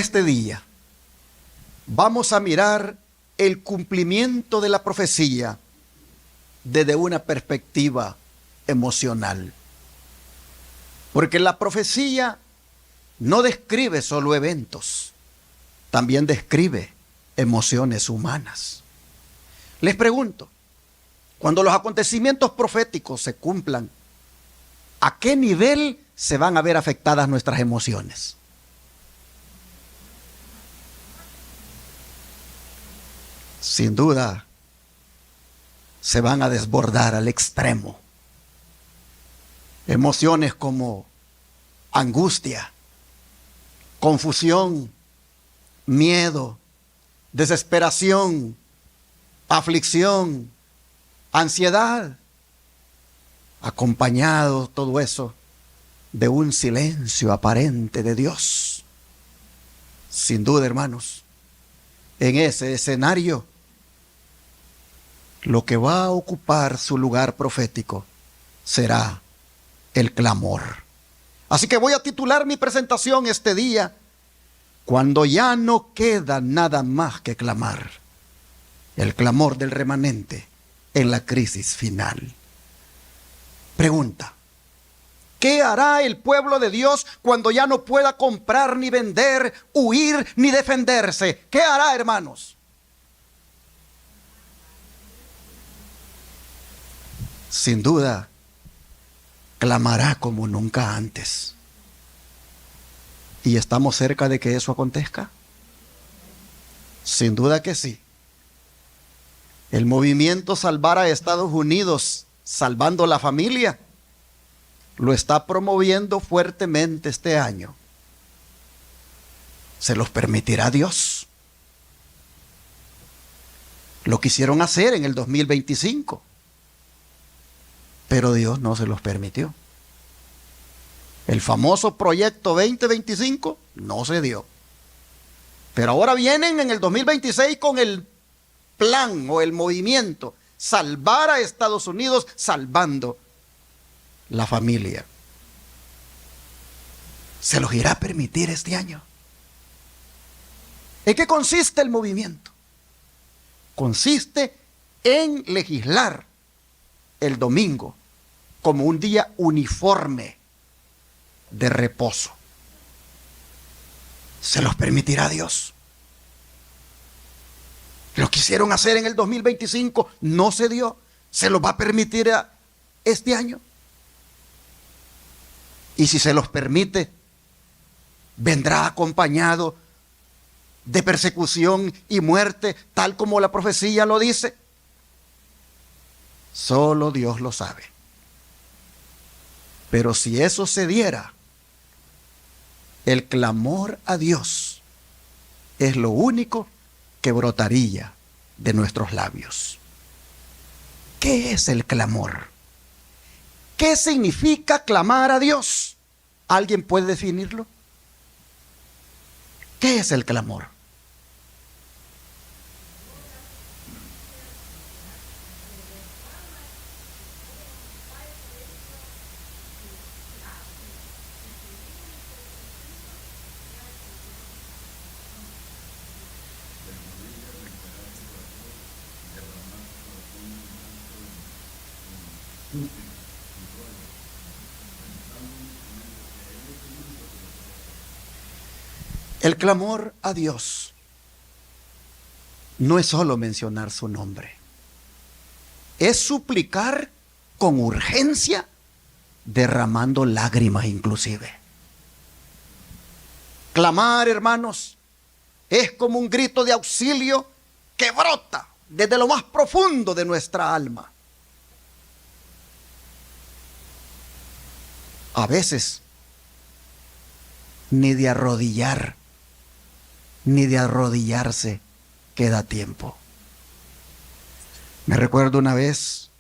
este día vamos a mirar el cumplimiento de la profecía desde una perspectiva emocional. Porque la profecía no describe solo eventos, también describe emociones humanas. Les pregunto, cuando los acontecimientos proféticos se cumplan, ¿a qué nivel se van a ver afectadas nuestras emociones? Sin duda, se van a desbordar al extremo. Emociones como angustia, confusión, miedo, desesperación, aflicción, ansiedad, acompañado todo eso de un silencio aparente de Dios. Sin duda, hermanos, en ese escenario, lo que va a ocupar su lugar profético será el clamor. Así que voy a titular mi presentación este día, cuando ya no queda nada más que clamar. El clamor del remanente en la crisis final. Pregunta: ¿qué hará el pueblo de Dios cuando ya no pueda comprar ni vender, huir ni defenderse? ¿Qué hará, hermanos? Sin duda, clamará como nunca antes. ¿Y estamos cerca de que eso acontezca? Sin duda que sí. El movimiento Salvar a Estados Unidos, salvando la familia, lo está promoviendo fuertemente este año. ¿Se los permitirá Dios? Lo quisieron hacer en el 2025, pero Dios no se los permitió. El famoso proyecto 2025 no se dio. Pero ahora vienen en el 2026 con el plan o el movimiento Salvar a Estados Unidos, salvando la familia. ¿Se los irá a permitir este año? ¿En qué consiste el movimiento? Consiste en legislar el domingo como un día uniforme de reposo. ¿Se los permitirá Dios? Lo quisieron hacer en el 2025, no se dio. ¿Se los va a permitir este año? Y si se los permite, vendrá acompañado de persecución y muerte, tal como la profecía lo dice. Solo Dios lo sabe. Pero si eso se diera, el clamor a Dios es lo único que brotaría de nuestros labios. ¿Qué es el clamor? ¿Qué significa clamar a Dios? ¿Alguien puede definirlo? ¿Qué es el clamor? El clamor a Dios no es solo mencionar su nombre, es suplicar con urgencia, derramando lágrimas inclusive. Clamar, hermanos, es como un grito de auxilio que brota desde lo más profundo de nuestra alma. A veces, ni de arrodillar, ni de arrodillarse queda tiempo. Me recuerdo una vez,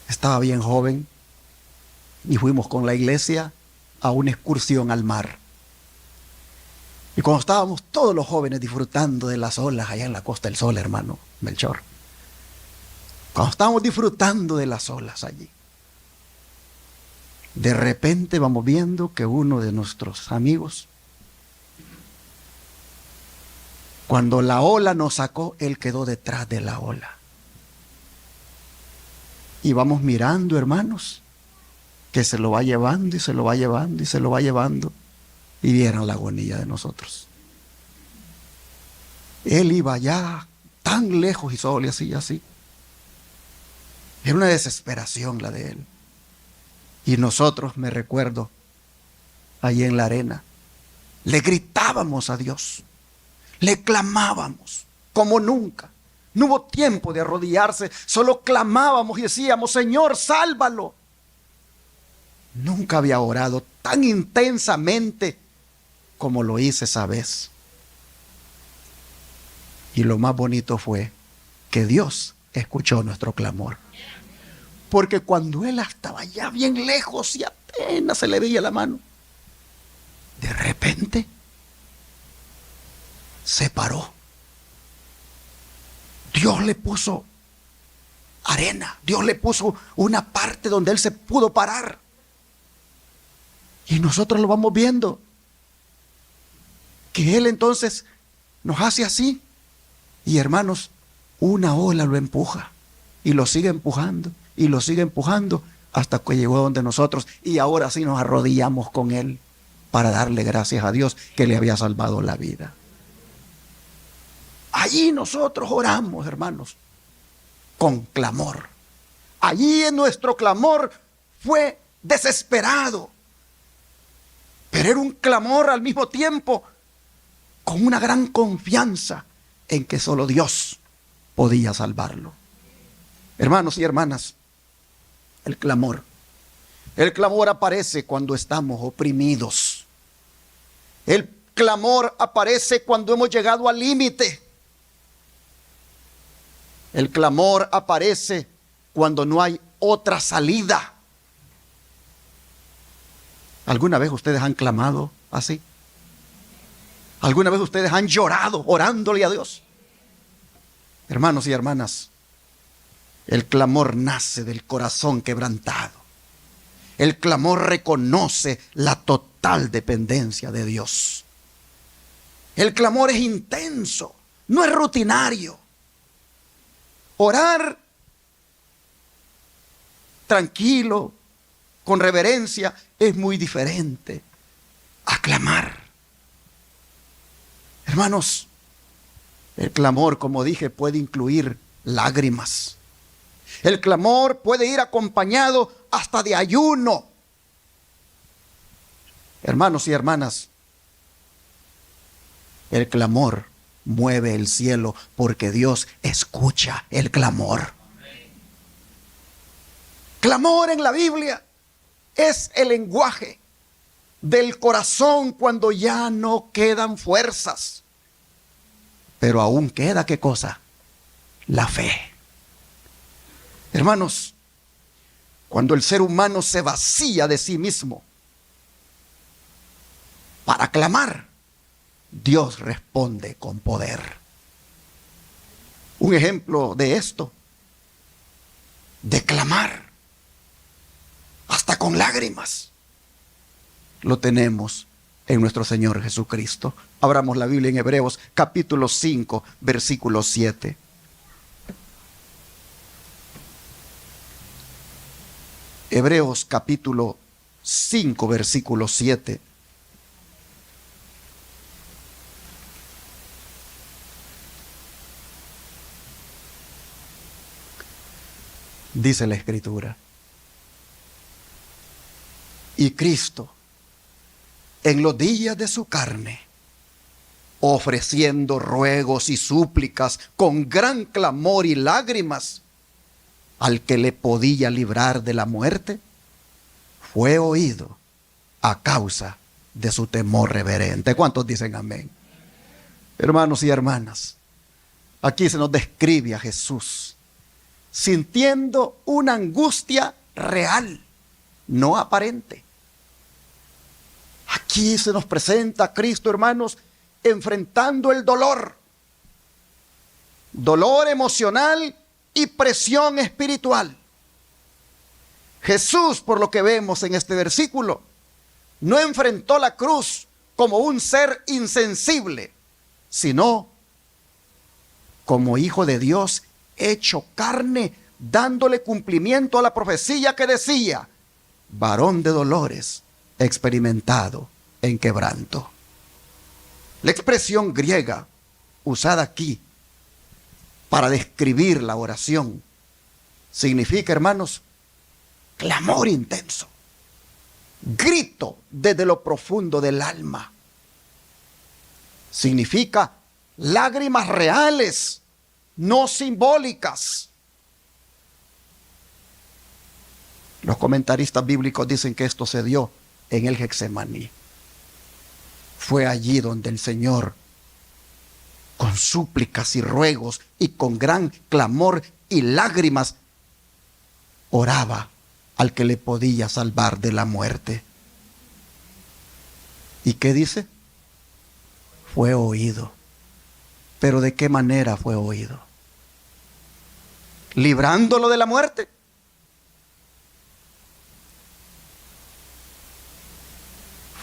estaba bien joven y fuimos con la iglesia a una excursión al mar. Y cuando estábamos todos los jóvenes disfrutando de las olas allá en la Costa del Sol, hermano Melchor, cuando estábamos disfrutando de las olas allí, de repente vamos viendo que uno de nuestros amigos Cuando la ola nos sacó, Él quedó detrás de la ola. Y vamos mirando, hermanos, que se lo va llevando y se lo va llevando y se lo va llevando. Y vieron la agonía de nosotros. Él iba allá tan lejos y solo y así, así. Era una desesperación la de él. Y nosotros, me recuerdo, allí en la arena, le gritábamos a Dios, le clamábamos como nunca. No hubo tiempo de arrodillarse, solo clamábamos y decíamos, Señor, sálvalo. Nunca había orado tan intensamente como lo hice esa vez. Y lo más bonito fue que Dios escuchó nuestro clamor. Porque cuando Él estaba ya bien lejos y apenas se le veía la mano, de repente se paró. Dios le puso arena, Dios le puso una parte donde Él se pudo parar. Y nosotros lo vamos viendo, que Él entonces nos hace así. Y hermanos, una ola lo empuja y lo sigue empujando y lo sigue empujando hasta que llegó donde nosotros, y ahora sí nos arrodillamos con Él para darle gracias a Dios que le había salvado la vida. Allí nosotros oramos, hermanos, con clamor. Allí en nuestro clamor fue desesperado, pero era un clamor al mismo tiempo con una gran confianza en que solo Dios podía salvarlo. Hermanos y hermanas, el clamor aparece cuando estamos oprimidos. El clamor aparece cuando hemos llegado al límite. El clamor aparece cuando no hay otra salida. ¿Alguna vez ustedes han clamado así? ¿Alguna vez ustedes han llorado orándole a Dios? Hermanos y hermanas, el clamor nace del corazón quebrantado. El clamor reconoce la total dependencia de Dios. El clamor es intenso, no es rutinario. Orar tranquilo, con reverencia, es muy diferente a clamar. Hermanos, el clamor, como dije, puede incluir lágrimas. El clamor puede ir acompañado hasta de ayuno. Hermanos y hermanas, el clamor mueve el cielo porque Dios escucha el clamor. Clamor en la Biblia es el lenguaje del corazón cuando ya no quedan fuerzas. Pero aún queda, ¿qué cosa? La fe. Hermanos, cuando el ser humano se vacía de sí mismo para clamar, Dios responde con poder. Un ejemplo de esto, de clamar, hasta con lágrimas, lo tenemos en nuestro Señor Jesucristo. Abramos la Biblia en Hebreos capítulo 5, versículo 7. Hebreos capítulo 5, versículo 7. Dice la Escritura: y Cristo, en los días de su carne, ofreciendo ruegos y súplicas con gran clamor y lágrimas al que le podía librar de la muerte, fue oído a causa de su temor reverente. ¿Cuántos dicen amén? Hermanos y hermanas, aquí se nos describe a Jesús sintiendo una angustia real, no aparente. Aquí se nos presenta a Cristo, hermanos, enfrentando el dolor emocional y presión espiritual. Jesús, por lo que vemos en este versículo, no enfrentó la cruz como un ser insensible, sino como hijo de Dios, hecho carne, dándole cumplimiento a la profecía que decía: varón de dolores, experimentado en quebranto. La expresión griega usada aquí para describir la oración significa, hermanos, clamor intenso, grito desde lo profundo del alma. Significa lágrimas reales, no simbólicas. Los comentaristas bíblicos dicen que esto se dio en el Getsemaní. Fue allí donde el Señor, con súplicas y ruegos y con gran clamor y lágrimas, oraba al que le podía salvar de la muerte. ¿Y qué dice? Fue oído. ¿Pero de qué manera fue oído? ¿Librándolo de la muerte?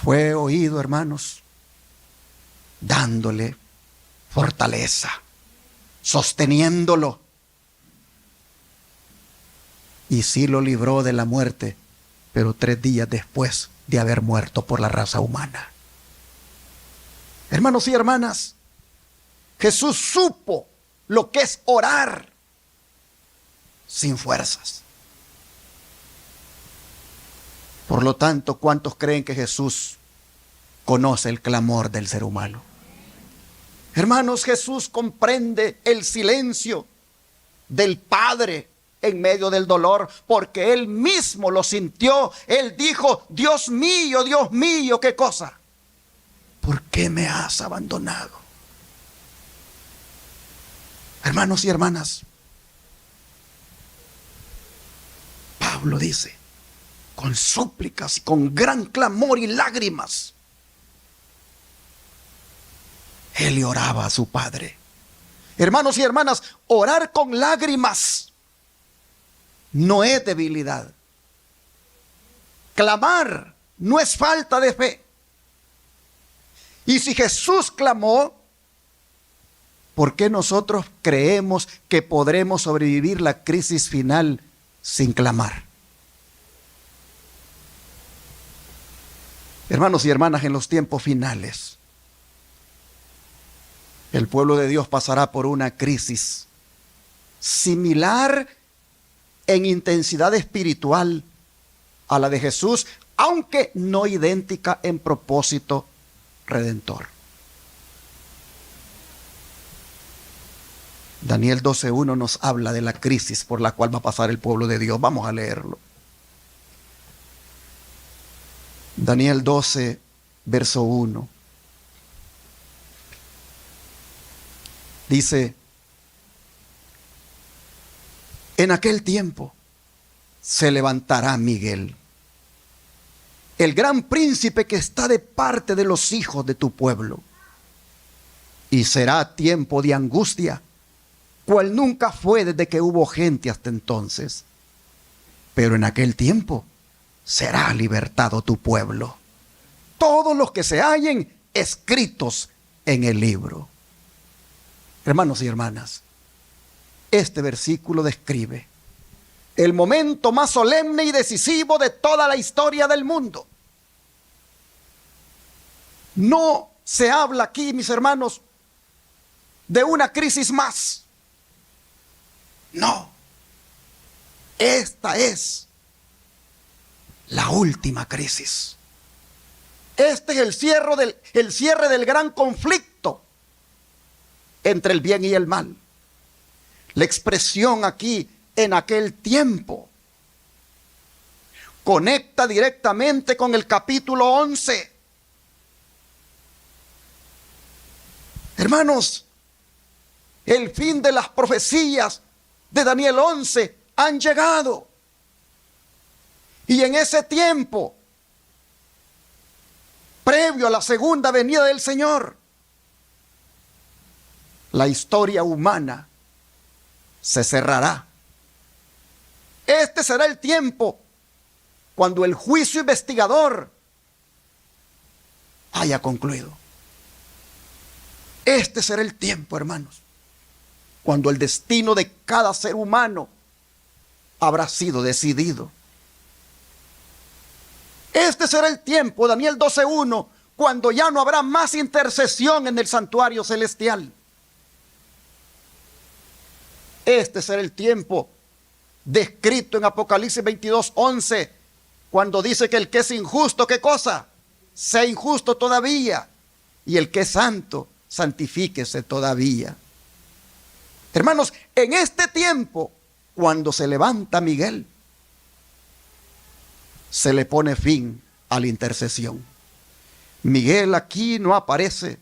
Fue oído, hermanos, dándole fortaleza, sosteniéndolo. Y sí lo libró de la muerte, pero 3 días después de haber muerto por la raza humana. Hermanos y hermanas, Jesús supo lo que es orar sin fuerzas. Por lo tanto, ¿cuántos creen que Jesús conoce el clamor del ser humano? Hermanos, Jesús comprende el silencio del Padre en medio del dolor, porque Él mismo lo sintió. Él dijo: Dios mío, ¿qué cosa? ¿Por qué me has abandonado? Hermanos y hermanas, Pablo dice, con súplicas y con gran clamor y lágrimas, él le oraba a su Padre. Hermanos y hermanas, orar con lágrimas no es debilidad. Clamar no es falta de fe. Y si Jesús clamó, ¿por qué nosotros creemos que podremos sobrevivir la crisis final sin clamar? Hermanos y hermanas, en los tiempos finales, el pueblo de Dios pasará por una crisis similar en intensidad espiritual a la de Jesús, aunque no idéntica en propósito redentor. Daniel 12:1 nos habla de la crisis por la cual va a pasar el pueblo de Dios. Vamos a leerlo. Daniel 12, verso 1. Dice: en aquel tiempo se levantará Miguel, el gran príncipe que está de parte de los hijos de tu pueblo, y será tiempo de angustia, cual nunca fue desde que hubo gente hasta entonces. Pero en aquel tiempo será libertado tu pueblo, todos los que se hallen escritos en el libro. Hermanos y hermanas, este versículo describe el momento más solemne y decisivo de toda la historia del mundo. No se habla aquí, mis hermanos, de una crisis más. No, esta es la última crisis. Este es el cierre del gran conflicto entre el bien y el mal. La expresión aquí, en aquel tiempo, conecta directamente con el capítulo 11. Hermanos, el fin de las profecías de Daniel 11 han llegado. Y en ese tiempo, previo a la segunda venida del Señor, la historia humana se cerrará. Este será el tiempo cuando el juicio investigador haya concluido. Este será el tiempo, hermanos, cuando el destino de cada ser humano habrá sido decidido. Este será el tiempo, Daniel 12:1, cuando ya no habrá más intercesión en el santuario celestial. Este será el tiempo descrito en Apocalipsis 22:11, cuando dice que el que es injusto, ¿qué cosa? Sea injusto todavía. Y el que es santo, santifíquese todavía. Hermanos, en este tiempo, cuando se levanta Miguel, se le pone fin a la intercesión. Miguel aquí no aparece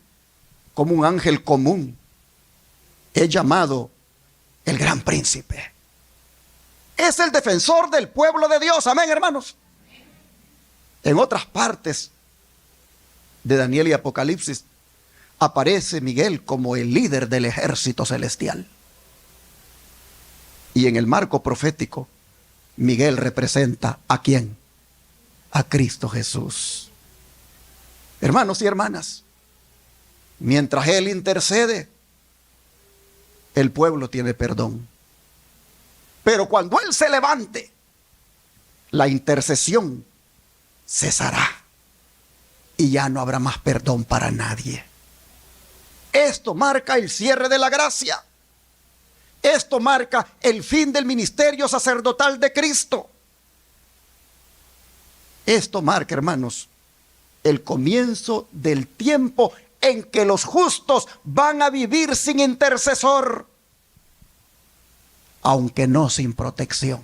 como un ángel común. Es llamado el gran príncipe. Es el defensor del pueblo de Dios. Amén, hermanos. En otras partes de Daniel y Apocalipsis aparece Miguel como el líder del ejército celestial. Y en el marco profético, Miguel representa ¿a quién? A Cristo Jesús. Hermanos y hermanas, mientras Él intercede, el pueblo tiene perdón. Pero cuando Él se levante, la intercesión cesará y ya no habrá más perdón para nadie. Esto marca el cierre de la gracia. Esto marca el fin del ministerio sacerdotal de Cristo. Esto marca, hermanos, el comienzo del tiempo en que los justos van a vivir sin intercesor, aunque no sin protección.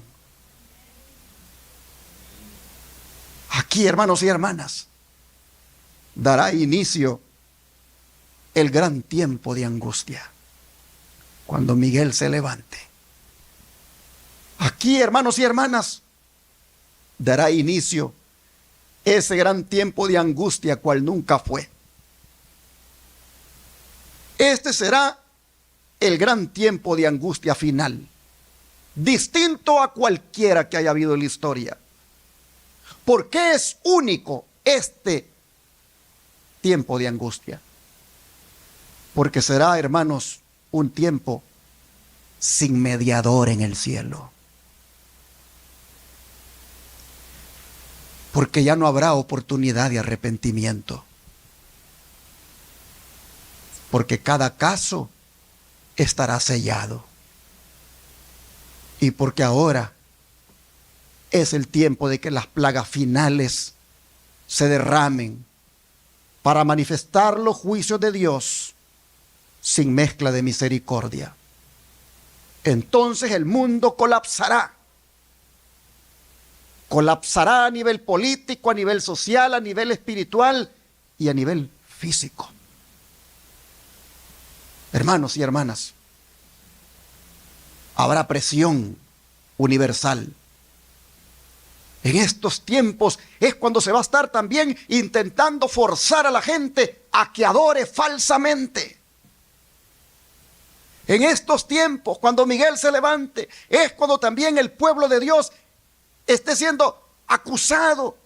Aquí, hermanos y hermanas, dará inicio el gran tiempo de angustia, cuando Miguel se levante. Aquí, hermanos y hermanas, dará inicio ese gran tiempo de angustia cual nunca fue. Este será el gran tiempo de angustia final, distinto a cualquiera que haya habido en la historia. ¿Por qué es único este tiempo de angustia? Porque será, hermanos, un tiempo sin mediador en el cielo. Porque ya no habrá oportunidad de arrepentimiento. Porque cada caso estará sellado. Y porque ahora es el tiempo de que las plagas finales se derramen para manifestar los juicios de Dios sin mezcla de misericordia. Entonces el mundo colapsará. Colapsará a nivel político, a nivel social, a nivel espiritual y a nivel físico. Hermanos y hermanas, habrá presión universal. En estos tiempos es cuando se va a estar también intentando forzar a la gente a que adore falsamente. En estos tiempos, cuando Miguel se levante, es cuando también el pueblo de Dios esté siendo acusado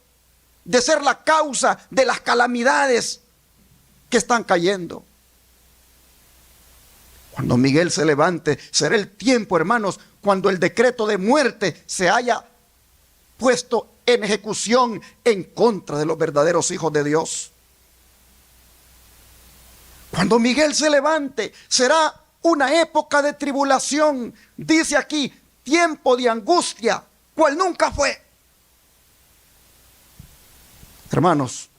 de ser la causa de las calamidades que están cayendo. Cuando Miguel se levante, será el tiempo, hermanos, cuando el decreto de muerte se haya puesto en ejecución en contra de los verdaderos hijos de Dios. Cuando Miguel se levante, será una época de tribulación. Dice aquí, tiempo de angustia, cual nunca fue. Hermanos,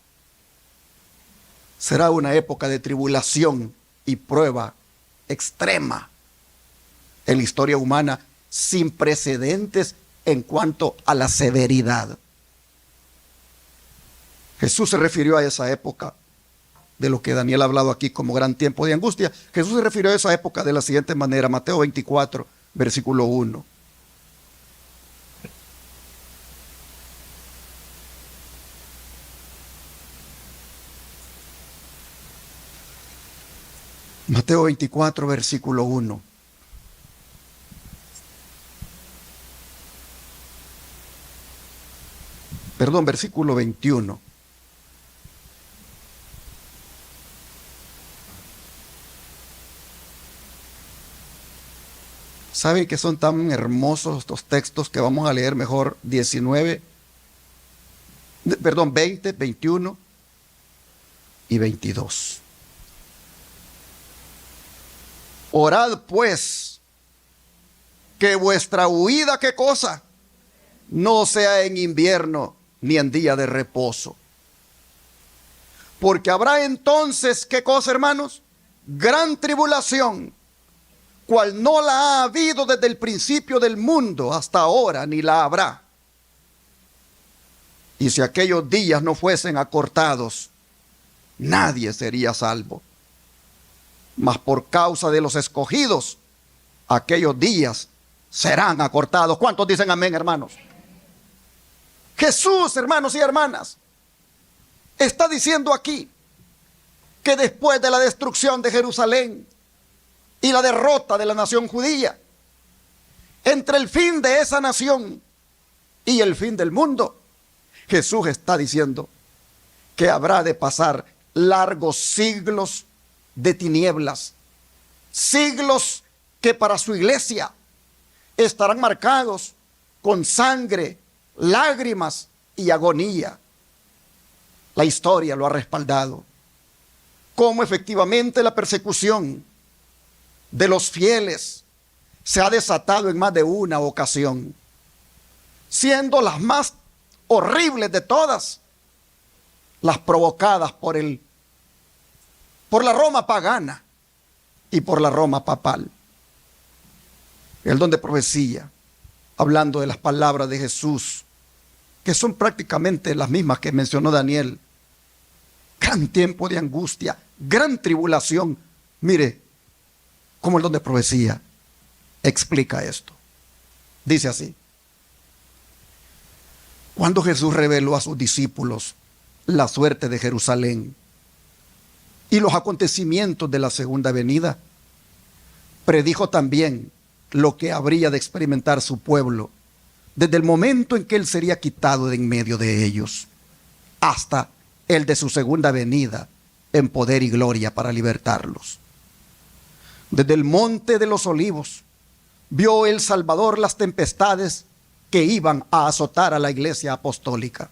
será una época de tribulación y prueba extrema en la historia humana, sin precedentes en cuanto a la severidad. Jesús se refirió a esa época de lo que Daniel ha hablado aquí como gran tiempo de angustia. Jesús se refirió a esa época de la siguiente manera: Mateo 24, versículo 1. Mateo 24, versículo 1. Perdón, versículo 21. ¿Saben que son tan hermosos estos textos que vamos a leer mejor 20, 21 y 22? Orad pues, que vuestra huida, ¿qué cosa? No sea en invierno ni en día de reposo. Porque habrá entonces, ¿qué cosa, hermanos? Gran tribulación, cual no la ha habido desde el principio del mundo hasta ahora, ni la habrá. Y si aquellos días no fuesen acortados, nadie sería salvo. Mas por causa de los escogidos, aquellos días serán acortados. ¿Cuántos dicen amén, hermanos? Jesús, hermanos y hermanas, está diciendo aquí que después de la destrucción de Jerusalén y la derrota de la nación judía, entre el fin de esa nación y el fin del mundo, Jesús está diciendo que habrá de pasar largos siglos de tinieblas, siglos que para su iglesia estarán marcados con sangre, lágrimas y agonía. La historia lo ha respaldado, cómo efectivamente la persecución de los fieles se ha desatado en más de una ocasión, siendo las más horribles de todas las provocadas por la Roma pagana y por la Roma papal. El don de profecía, hablando de las palabras de Jesús, que son prácticamente las mismas que mencionó Daniel. Gran tiempo de angustia, gran tribulación. Mire cómo el don de profecía explica esto. Dice así: cuando Jesús reveló a sus discípulos la suerte de Jerusalén y los acontecimientos de la segunda venida, predijo también lo que habría de experimentar su pueblo desde el momento en que él sería quitado de en medio de ellos, hasta el de su segunda venida en poder y gloria para libertarlos. Desde el monte de los olivos vio el Salvador las tempestades que iban a azotar a la iglesia apostólica.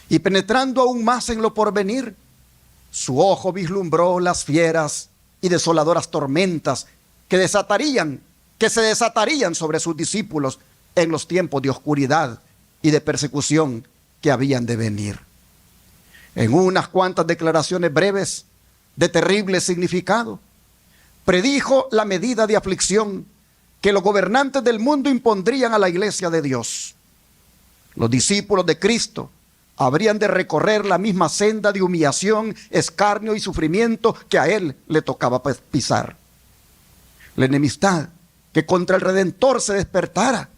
Y penetrando aún más en lo porvenir, su ojo vislumbró las fieras y desoladoras tormentas que se desatarían sobre sus discípulos en los tiempos de oscuridad y de persecución que habían de venir. En unas cuantas declaraciones breves de terrible significado, predijo la medida de aflicción que los gobernantes del mundo impondrían a la iglesia de Dios. Los discípulos de Cristo habrían de recorrer la misma senda de humillación, escarnio y sufrimiento que a él le tocaba pisar. La enemistad que contra el Redentor se despertara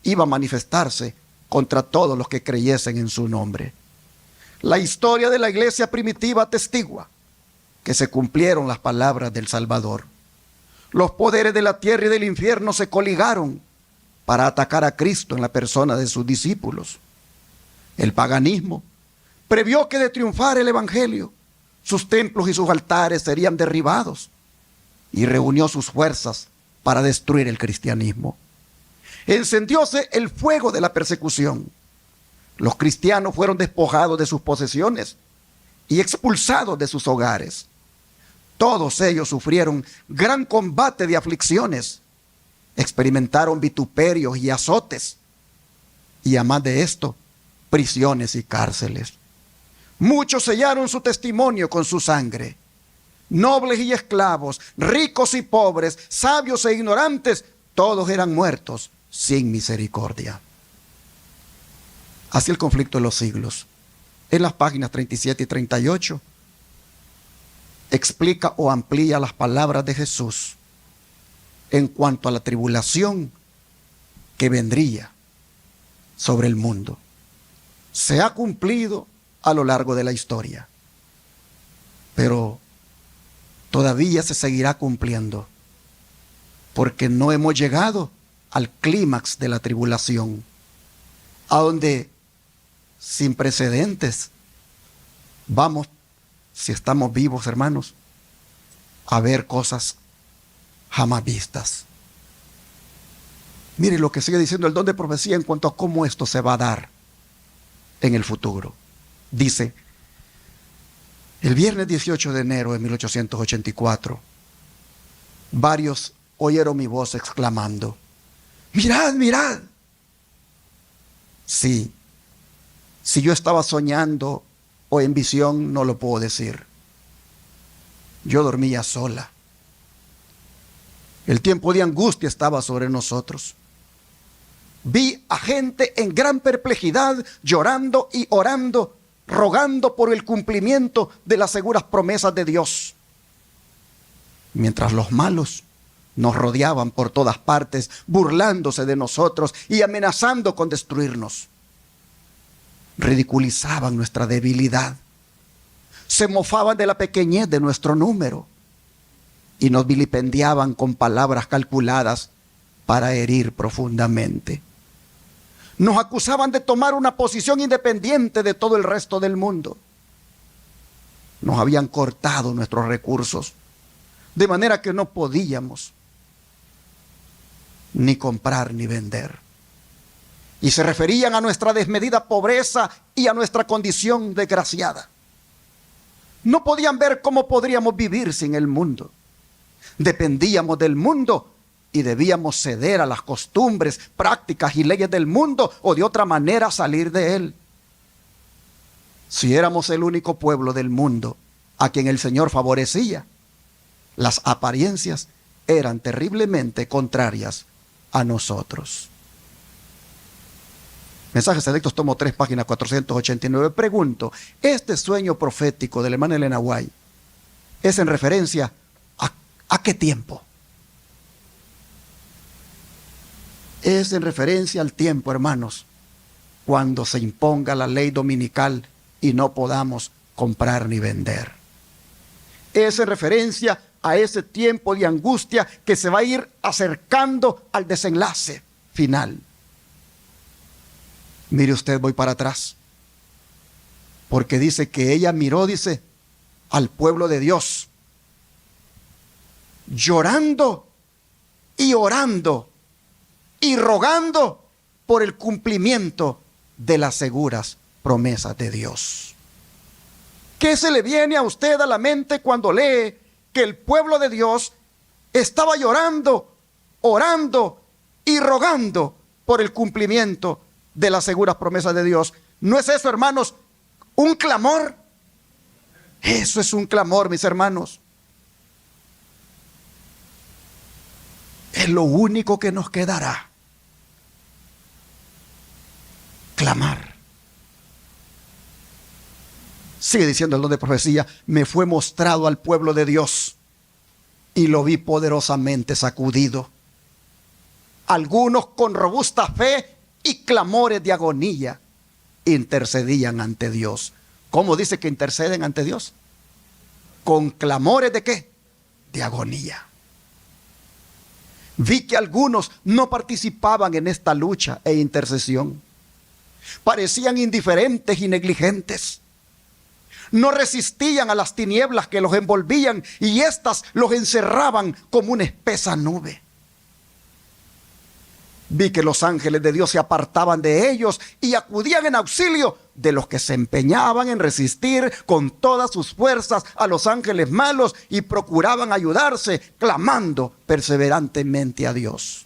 iba a manifestarse contra todos los que creyesen en su nombre. La historia de la iglesia primitiva atestigua que se cumplieron las palabras del Salvador. Los poderes de la tierra y del infierno se coligaron para atacar a Cristo en la persona de sus discípulos. El paganismo previó que de triunfar el evangelio, sus templos y sus altares serían derribados, y reunió sus fuerzas para destruir el cristianismo. Encendióse el fuego de la persecución. Los cristianos fueron despojados de sus posesiones y expulsados de sus hogares. Todos ellos sufrieron gran combate de aflicciones, experimentaron vituperios y azotes, y además de esto, prisiones y cárceles. Muchos sellaron su testimonio con su sangre. Nobles y esclavos, ricos y pobres, sabios e ignorantes, todos eran muertos sin misericordia. Así el conflicto de los siglos. En las páginas 37 y 38 explica o amplía las palabras de Jesús en cuanto a la tribulación que vendría sobre el mundo. Se ha cumplido a lo largo de la historia, pero todavía se seguirá cumpliendo, porque no hemos llegado al clímax de la tribulación, a donde sin precedentes vamos, si estamos vivos, hermanos, a ver cosas jamás vistas. Mire lo que sigue diciendo el don de profecía en cuanto a cómo esto se va a dar en el futuro. Dice, el viernes 18 de enero de 1884, varios oyeron mi voz exclamando, mirad, mirad. Sí, si yo estaba soñando o en visión, no lo puedo decir. Yo dormía sola. El tiempo de angustia estaba sobre nosotros. Vi a gente en gran perplejidad, llorando y orando, rogando por el cumplimiento de las seguras promesas de Dios. Mientras los malos nos rodeaban por todas partes, burlándose de nosotros y amenazando con destruirnos. Ridiculizaban nuestra debilidad. Se mofaban de la pequeñez de nuestro número y nos vilipendiaban con palabras calculadas para herir profundamente. Nos acusaban de tomar una posición independiente de todo el resto del mundo. Nos habían cortado nuestros recursos, de manera que no podíamos ni comprar ni vender. Y se referían a nuestra desmedida pobreza y a nuestra condición desgraciada. No podían ver cómo podríamos vivir sin el mundo. Dependíamos del mundo y debíamos ceder a las costumbres, prácticas y leyes del mundo o de otra manera salir de él. Si éramos el único pueblo del mundo a quien el Señor favorecía, las apariencias eran terriblemente contrarias a nosotros. Mensajes Selectos, tomo 3, página 489. Pregunto, ¿este sueño profético del hermano Elena White es en referencia a qué tiempo? Es en referencia al tiempo, hermanos, cuando se imponga la ley dominical y no podamos comprar ni vender. Es en referencia a ese tiempo de angustia que se va a ir acercando al desenlace final. Mire usted, voy para atrás, porque dice que ella miró, dice, al pueblo de Dios, llorando y orando y rogando por el cumplimiento de las seguras promesas de Dios. ¿Qué se le viene a usted a la mente cuando lee que el pueblo de Dios estaba llorando, orando y rogando por el cumplimiento de las seguras promesas de Dios? ¿No es eso, hermanos, un clamor? Eso es un clamor, mis hermanos. Es lo único que nos quedará. Clamar. Sigue diciendo el don de profecía, me fue mostrado al pueblo de Dios y lo vi poderosamente sacudido. Algunos con robusta fe y clamores de agonía intercedían ante Dios. ¿Cómo dice que interceden ante Dios? ¿Con clamores de qué? De agonía. Vi que algunos no participaban en esta lucha e intercesión. Parecían indiferentes y negligentes. No resistían a las tinieblas que los envolvían y éstas los encerraban como una espesa nube. Vi que los ángeles de Dios se apartaban de ellos y acudían en auxilio de los que se empeñaban en resistir con todas sus fuerzas a los ángeles malos y procuraban ayudarse, clamando perseverantemente a Dios.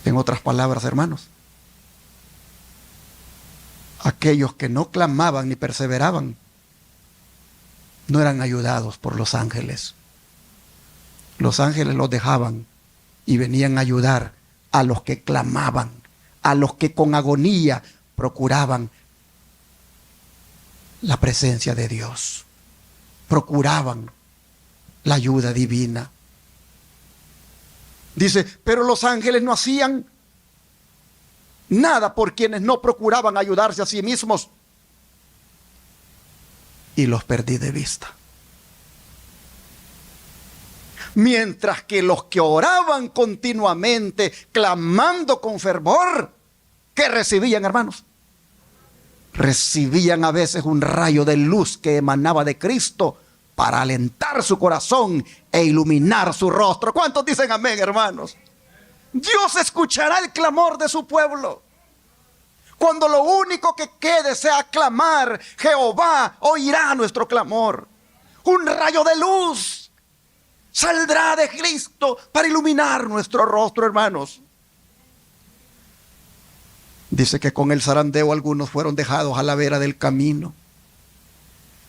En otras palabras, hermanos, aquellos que no clamaban ni perseveraban no eran ayudados por los ángeles. Los ángeles los dejaban y venían a ayudar a los que clamaban, a los que con agonía procuraban la presencia de Dios, procuraban la ayuda divina. Dice, pero los ángeles no hacían nada por quienes no procuraban ayudarse a sí mismos. Y los perdí de vista. Mientras que los que oraban continuamente, clamando con fervor, ¿qué recibían, hermanos? Recibían a veces un rayo de luz que emanaba de Cristo, para alentar su corazón e iluminar su rostro. ¿Cuántos dicen amén, hermanos? Dios escuchará el clamor de su pueblo. Cuando lo único que quede sea clamar, Jehová oirá nuestro clamor. Un rayo de luz saldrá de Cristo para iluminar nuestro rostro, hermanos. Dice que con el zarandeo algunos fueron dejados a la vera del camino.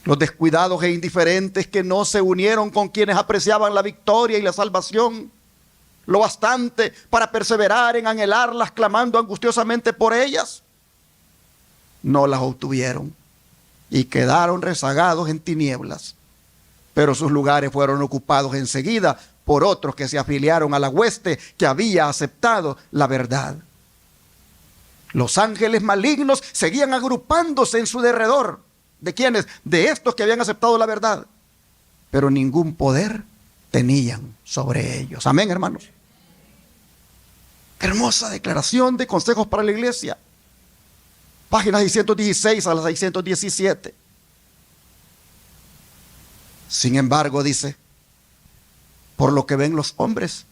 Los descuidados e indiferentes que no se unieron con quienes apreciaban la victoria y la salvación lo bastante para perseverar en anhelarlas, clamando angustiosamente por ellas, no las obtuvieron y quedaron rezagados en tinieblas. Pero sus lugares fueron ocupados enseguida por otros que se afiliaron a la hueste que había aceptado la verdad. Los ángeles malignos seguían agrupándose en su derredor. ¿De quiénes? De estos que habían aceptado la verdad. Pero ningún poder tenían sobre ellos. Amén, hermanos. Qué hermosa declaración de consejos para la iglesia. Páginas 616 a las 617. Sin embargo, dice, por lo que ven los hombres,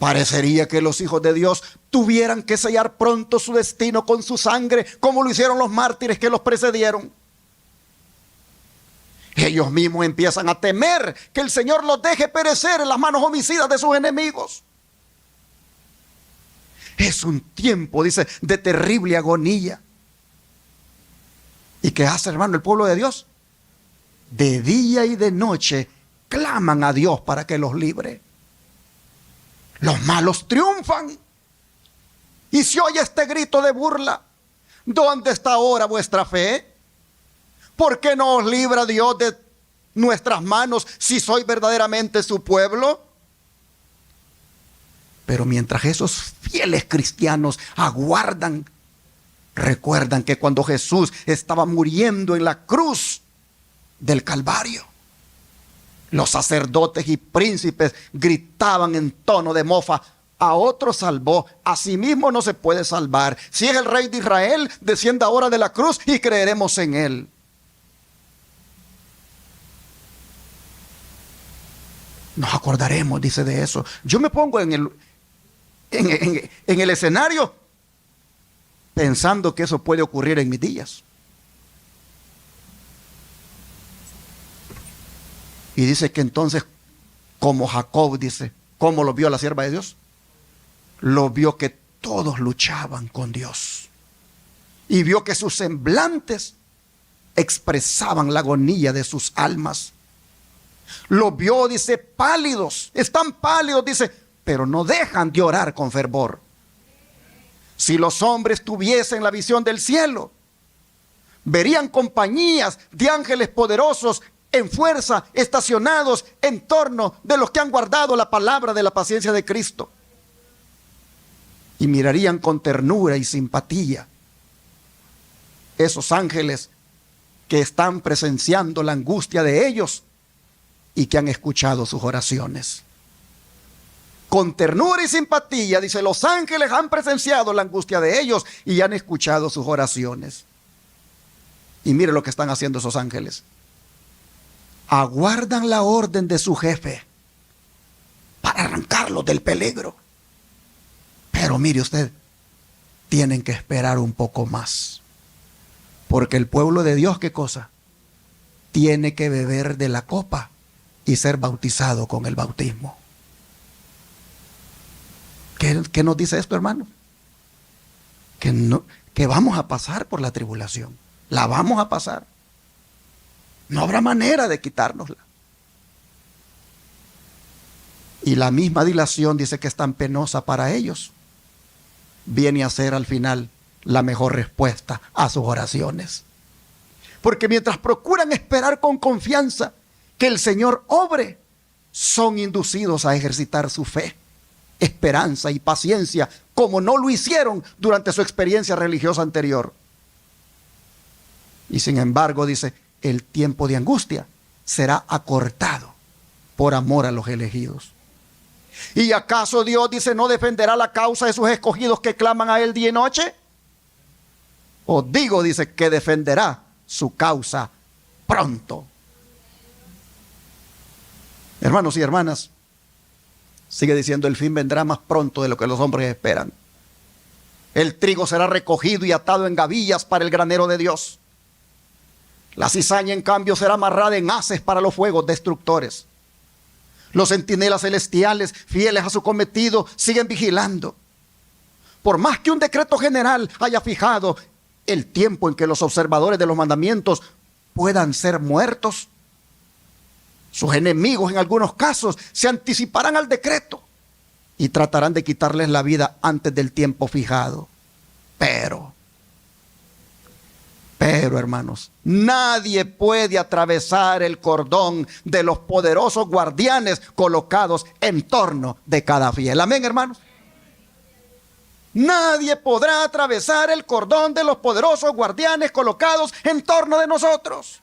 parecería que los hijos de Dios tuvieran que sellar pronto su destino con su sangre, como lo hicieron los mártires que los precedieron. Ellos mismos empiezan a temer que el Señor los deje perecer en las manos homicidas de sus enemigos. Es un tiempo, dice, de terrible agonía. ¿Y qué hace, hermano, el pueblo de Dios? De día y de noche claman a Dios para que los libre. Los malos triunfan. Y se oye este grito de burla: ¿dónde está ahora vuestra fe? ¿Por qué no os libra Dios de nuestras manos si sois verdaderamente su pueblo? Pero mientras esos fieles cristianos aguardan, recuerdan que cuando Jesús estaba muriendo en la cruz del Calvario, los sacerdotes y príncipes gritaban en tono de mofa: a otro salvó, a sí mismo no se puede salvar. Si es el Rey de Israel, descienda ahora de la cruz y creeremos en él. Nos acordaremos, dice, de eso. Yo me pongo en el escenario pensando que eso puede ocurrir en mis días. Y dice que entonces, como Jacob, dice, ¿cómo lo vio la sierva de Dios? Lo vio que todos luchaban con Dios. Y vio que sus semblantes expresaban la agonía de sus almas. Lo vio, dice, pálidos, están pálidos, dice, pero no dejan de orar con fervor. Si los hombres tuviesen la visión del cielo, verían compañías de ángeles poderosos en fuerza, estacionados en torno de los que han guardado la palabra de la paciencia de Cristo. Y mirarían con ternura y simpatía esos ángeles que están presenciando la angustia de ellos y que han escuchado sus oraciones. Con ternura y simpatía, dice, los ángeles han presenciado la angustia de ellos y han escuchado sus oraciones. Y mire lo que están haciendo esos ángeles. Aguardan la orden de su jefe para arrancarlos del peligro. Pero mire usted, tienen que esperar un poco más. Porque el pueblo de Dios, ¿qué cosa? Tiene que beber de la copa y ser bautizado con el bautismo. ¿Qué nos dice esto, hermano? Que vamos a pasar por la tribulación. La vamos a pasar. No habrá manera de quitárnosla. Y la misma dilación, dice, que es tan penosa para ellos, viene a ser al final la mejor respuesta a sus oraciones. Porque mientras procuran esperar con confianza que el Señor obre, son inducidos a ejercitar su fe, esperanza y paciencia, como no lo hicieron durante su experiencia religiosa anterior. Y sin embargo, dice, el tiempo de angustia será acortado por amor a los elegidos. ¿Y acaso Dios, dice, no defenderá la causa de sus escogidos que claman a Él día y noche? Os digo, dice, que defenderá su causa pronto. Hermanos y hermanas, sigue diciendo, el fin vendrá más pronto de lo que los hombres esperan. El trigo será recogido y atado en gavillas para el granero de Dios. La cizaña, en cambio, será amarrada en haces para los fuegos destructores. Los centinelas celestiales, fieles a su cometido, siguen vigilando. Por más que un decreto general haya fijado el tiempo en que los observadores de los mandamientos puedan ser muertos, sus enemigos en algunos casos se anticiparán al decreto y tratarán de quitarles la vida antes del tiempo fijado. Pero, hermanos, nadie puede atravesar el cordón de los poderosos guardianes colocados en torno de cada fiel. Amén, hermanos. Nadie podrá atravesar el cordón de los poderosos guardianes colocados en torno de nosotros.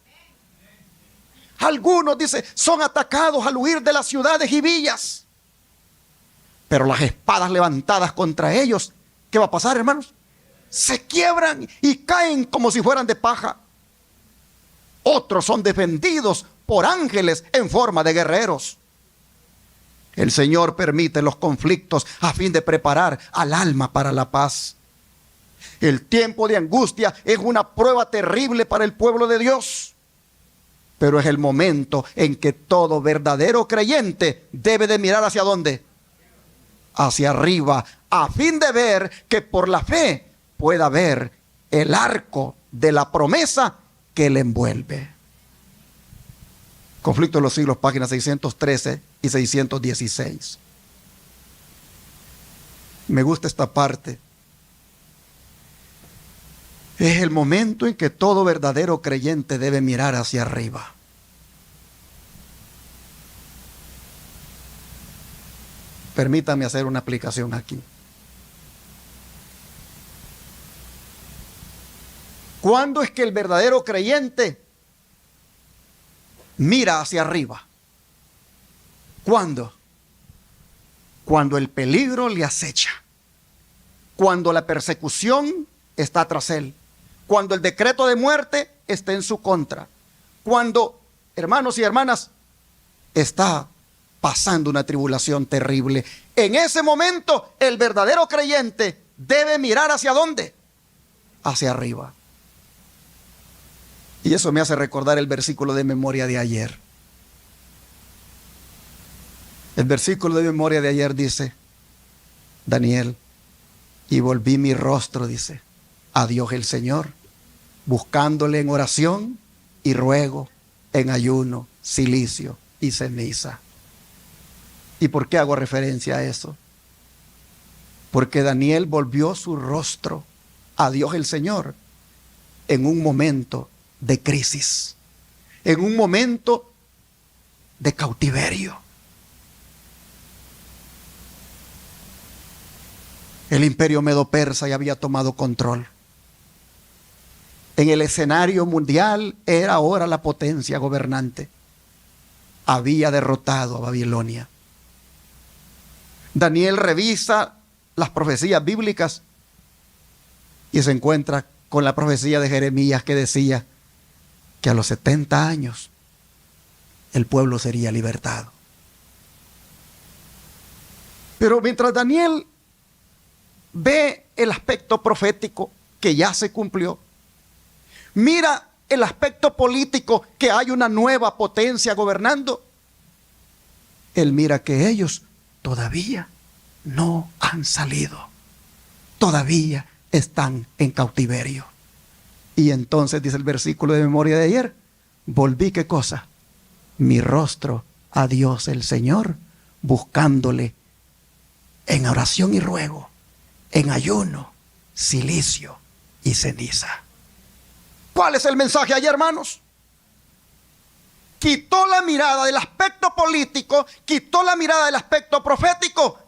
Algunos, dice, son atacados al huir de las ciudades y villas. Pero las espadas levantadas contra ellos, ¿qué va a pasar, hermanos? Se quiebran y caen como si fueran de paja. Otros son defendidos por ángeles en forma de guerreros. El Señor permite los conflictos a fin de preparar al alma para la paz. El tiempo de angustia es una prueba terrible para el pueblo de Dios. Pero es el momento en que todo verdadero creyente debe de mirar ¿hacia dónde? Hacia arriba, a fin de ver que por la fe pueda ver el arco de la promesa que le envuelve. Conflicto de los siglos, páginas 613 y 616. Me gusta esta parte. Es el momento en que todo verdadero creyente debe mirar hacia arriba. Permítame hacer una aplicación aquí. ¿Cuándo es que el verdadero creyente mira hacia arriba? ¿Cuándo? Cuando el peligro le acecha. Cuando la persecución está tras él. Cuando el decreto de muerte está en su contra. Cuando, hermanos y hermanas, está pasando una tribulación terrible. En ese momento, el verdadero creyente debe mirar ¿hacia dónde? Hacia arriba. Y eso me hace recordar el versículo de memoria de ayer. El versículo de memoria de ayer dice, Daniel, y volví mi rostro, dice, a Dios el Señor, buscándole en oración y ruego, en ayuno, cilicio y ceniza. ¿Y por qué hago referencia a eso? Porque Daniel volvió su rostro a Dios el Señor en un momento de crisis, en un momento de cautiverio. El imperio medo-persa ya había tomado control. En el escenario mundial era ahora la potencia gobernante. Había derrotado a Babilonia. Daniel revisa las profecías bíblicas y se encuentra con la profecía de Jeremías que decía que a los 70 años el pueblo sería libertado. Pero mientras Daniel ve el aspecto profético que ya se cumplió, mira el aspecto político que hay una nueva potencia gobernando, él mira que ellos todavía no han salido, todavía están en cautiverio. Y entonces dice el versículo de memoria de ayer, volví, ¿qué cosa? Mi rostro a Dios el Señor, buscándole en oración y ruego, en ayuno, cilicio y ceniza. ¿Cuál es el mensaje ayer, hermanos? Quitó la mirada del aspecto político, quitó la mirada del aspecto profético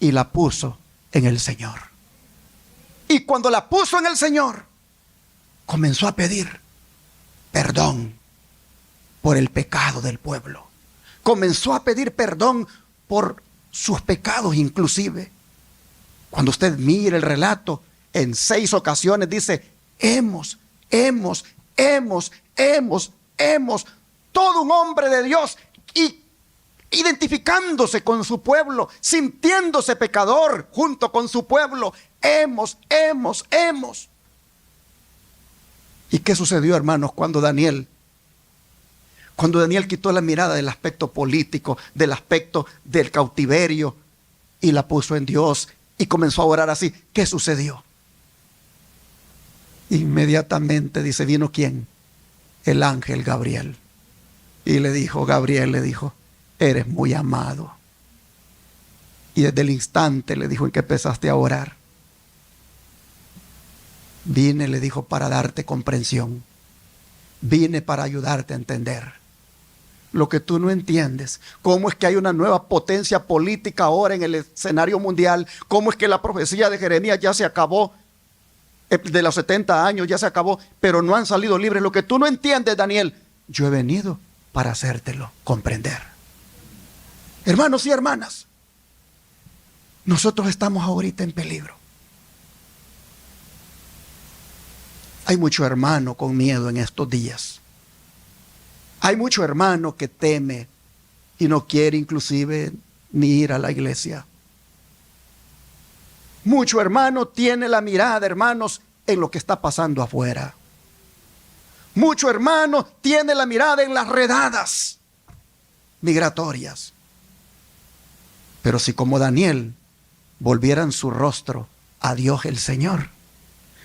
y la puso en el Señor. Y cuando la puso en el Señor, comenzó a pedir perdón por el pecado del pueblo. Comenzó a pedir perdón por sus pecados inclusive. Cuando usted mire el relato, en 6 ocasiones dice, hemos. Todo un hombre de Dios. Y identificándose con su pueblo, sintiéndose pecador junto con su pueblo. Hemos. ¿Y qué sucedió, hermanos, cuando Daniel quitó la mirada del aspecto político, del aspecto del cautiverio, y la puso en Dios y comenzó a orar así? ¿Qué sucedió? Inmediatamente, dice, vino ¿quién? El ángel Gabriel. Y Gabriel le dijo, eres muy amado. Y desde el instante le dijo en que empezaste a orar, vine, le dijo, para darte comprensión. Vine para ayudarte a entender lo que tú no entiendes. Cómo es que hay una nueva potencia política ahora en el escenario mundial. Cómo es que la profecía de Jeremías ya se acabó. De los 70 años ya se acabó, pero no han salido libres. Lo que tú no entiendes, Daniel, yo he venido para hacértelo comprender. Hermanos y hermanas, nosotros estamos ahorita en peligro. Hay mucho hermano con miedo en estos días. Hay mucho hermano que teme y no quiere inclusive ni ir a la iglesia. Mucho hermano tiene la mirada, hermanos, en lo que está pasando afuera. Mucho hermano tiene la mirada en las redadas migratorias. Pero si como Daniel volvieran su rostro a Dios el Señor,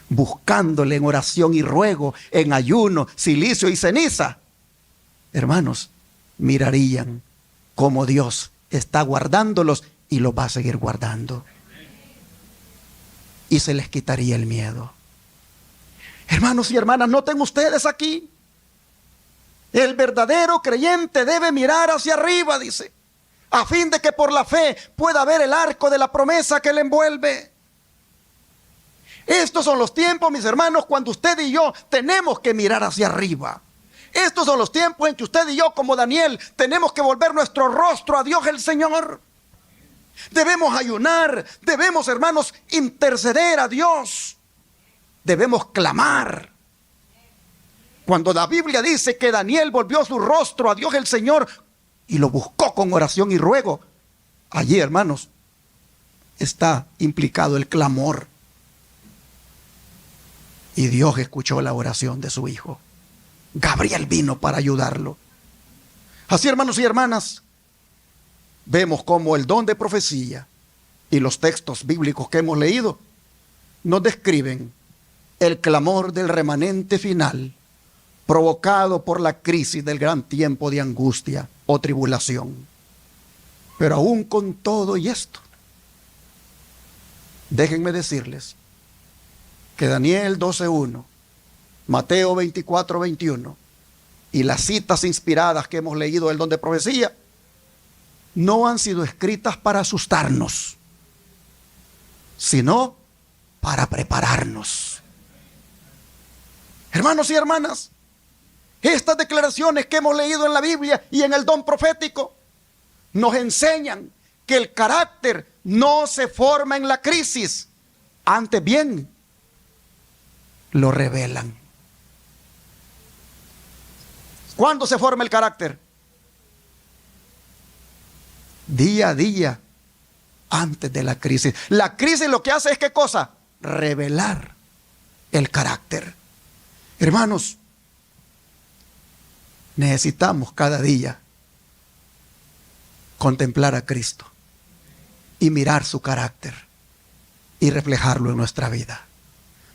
buscándole en oración y ruego, en ayuno, cilicio y ceniza, hermanos, mirarían cómo Dios está guardándolos y los va a seguir guardando. Y se les quitaría el miedo. Hermanos y hermanas, noten ustedes aquí, el verdadero creyente debe mirar hacia arriba, dice, a fin de que por la fe pueda ver el arco de la promesa que le envuelve. Estos son los tiempos, mis hermanos, cuando usted y yo tenemos que mirar hacia arriba. Estos son los tiempos en que usted y yo, como Daniel, tenemos que volver nuestro rostro a Dios el Señor. Debemos ayunar, debemos, hermanos, interceder a Dios. Debemos clamar. Cuando la Biblia dice que Daniel volvió su rostro a Dios el Señor y lo buscó con oración y ruego, allí, hermanos, está implicado el clamor. Y Dios escuchó la oración de su hijo. Gabriel vino para ayudarlo. Así, hermanos y hermanas, vemos cómo el don de profecía y los textos bíblicos que hemos leído nos describen el clamor del remanente final provocado por la crisis del gran tiempo de angustia o tribulación. Pero aún con todo y esto, déjenme decirles que Daniel 12:1, Mateo 24:21 y las citas inspiradas que hemos leído del don de profecía no han sido escritas para asustarnos, sino para prepararnos. Hermanos y hermanas, estas declaraciones que hemos leído en la Biblia y en el don profético nos enseñan que el carácter no se forma en la crisis, antes bien lo revelan. ¿Cuándo se forma el carácter? Día a día, antes de la crisis. La crisis lo que hace es ¿qué cosa? Revelar el carácter. Hermanos, necesitamos cada día contemplar a Cristo y mirar su carácter y reflejarlo en nuestra vida,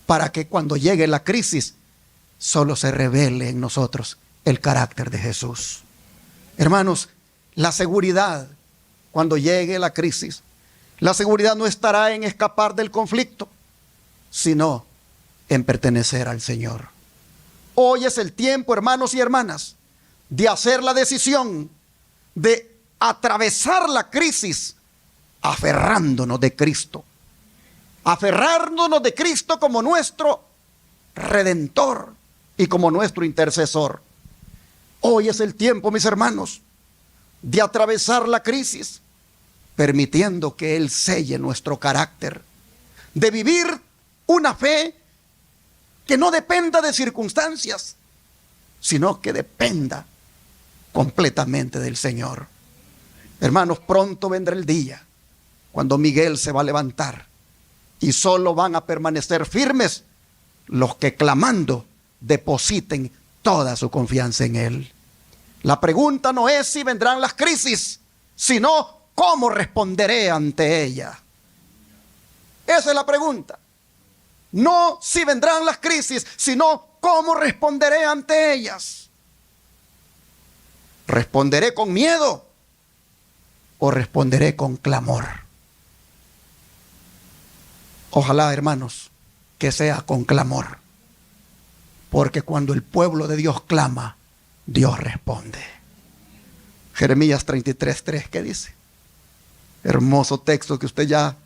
para que cuando llegue la crisis solo se revele en nosotros el carácter de Jesús. Hermanos, la seguridad cuando llegue la crisis, la seguridad no estará en escapar del conflicto, sino en pertenecer al Señor. Hoy es el tiempo, hermanos y hermanas, de hacer la decisión de atravesar la crisis aferrándonos de Cristo. Aferrándonos de Cristo como nuestro Redentor y como nuestro intercesor. Hoy es el tiempo, mis hermanos, de atravesar la crisis, permitiendo que Él selle nuestro carácter, de vivir una fe que no dependa de circunstancias, sino que dependa completamente del Señor. Hermanos, pronto vendrá el día cuando Miguel se va a levantar y solo van a permanecer firmes los que clamando depositen toda su confianza en Él. La pregunta no es si vendrán las crisis, sino cómo responderé ante ella. Esa es la pregunta. No si vendrán las crisis, sino cómo responderé ante ellas. ¿Responderé con miedo o responderé con clamor? Ojalá, hermanos, que sea con clamor. Porque cuando el pueblo de Dios clama, Dios responde. Jeremías 33:3, ¿qué dice? Hermoso texto que usted ya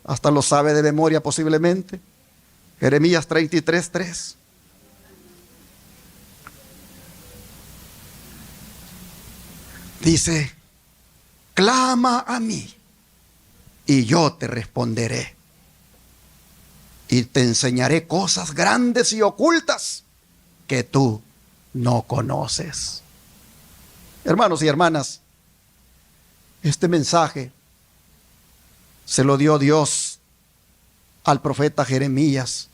hasta lo sabe de memoria posiblemente. Jeremías 33:3. Dice, clama a mí y yo te responderé y te enseñaré cosas grandes y ocultas que tú no conoces. Hermanos y hermanas, este mensaje se lo dio Dios al profeta Jeremías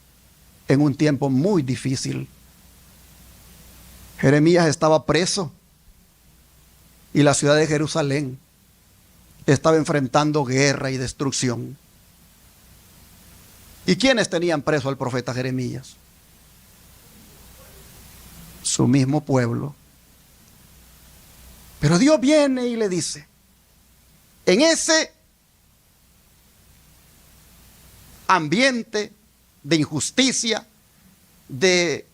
en un tiempo muy difícil. Jeremías estaba preso y la ciudad de Jerusalén estaba enfrentando guerra y destrucción. ¿Y quiénes tenían preso al profeta Jeremías? Su mismo pueblo. Pero Dios viene y le dice, en ese ambiente de injusticia, de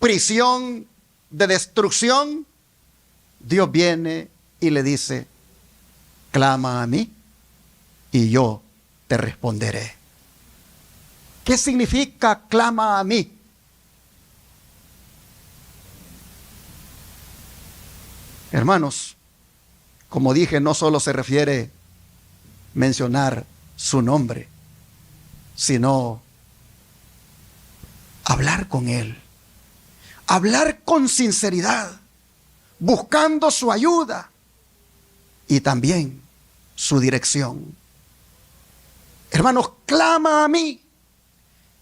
prisión, de destrucción, Dios viene y le dice, clama a mí y yo te responderé. ¿Qué significa clama a mí? Hermanos, como dije, no solo se refiere mencionar su nombre, sino hablar con Él, hablar con sinceridad, buscando su ayuda y también su dirección. Hermanos, clama a mí.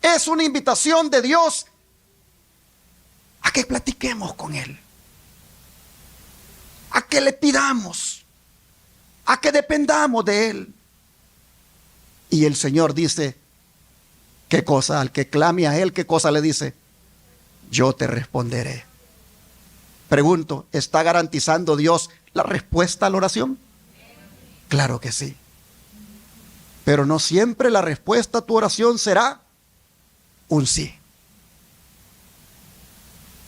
Es una invitación de Dios a que platiquemos con Él, a que le pidamos, a que dependamos de Él. Y el Señor dice, ¿qué cosa? Al que clame a Él, ¿qué cosa le dice? Yo te responderé. Pregunto, ¿está garantizando Dios la respuesta a la oración? Claro que sí. Pero no siempre la respuesta a tu oración será un sí.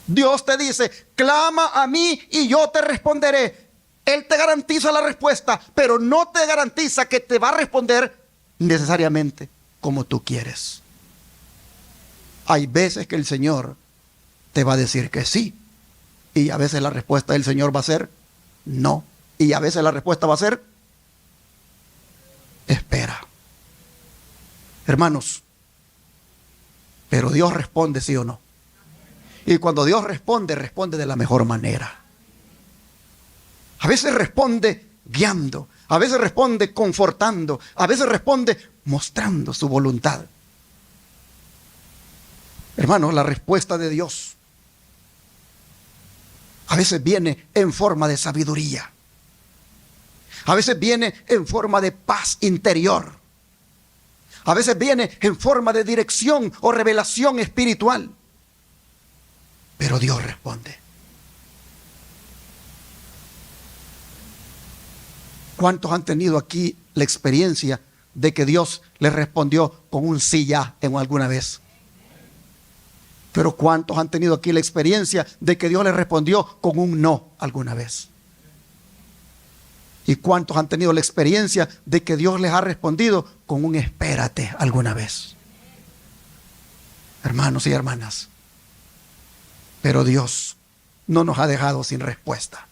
Dios te dice, clama a mí y yo te responderé. Él te garantiza la respuesta, pero no te garantiza que te va a responder necesariamente como tú quieres. Hay veces que el Señor te va a decir que sí, y a veces la respuesta del Señor va a ser no, y a veces la respuesta va a ser espera. Hermanos, pero Dios responde sí o no. Y cuando Dios responde, responde de la mejor manera. A veces responde guiando, a veces responde confortando, a veces responde mostrando su voluntad. Hermanos, la respuesta de Dios a veces viene en forma de sabiduría. A veces viene en forma de paz interior. A veces viene en forma de dirección o revelación espiritual. Pero Dios responde. ¿Cuántos han tenido aquí la experiencia de que Dios les respondió con un sí ya en alguna vez? Pero ¿cuántos han tenido aquí la experiencia de que Dios les respondió con un no alguna vez? ¿Y cuántos han tenido la experiencia de que Dios les ha respondido con un espérate alguna vez? Hermanos y hermanas, pero Dios no nos ha dejado sin respuesta.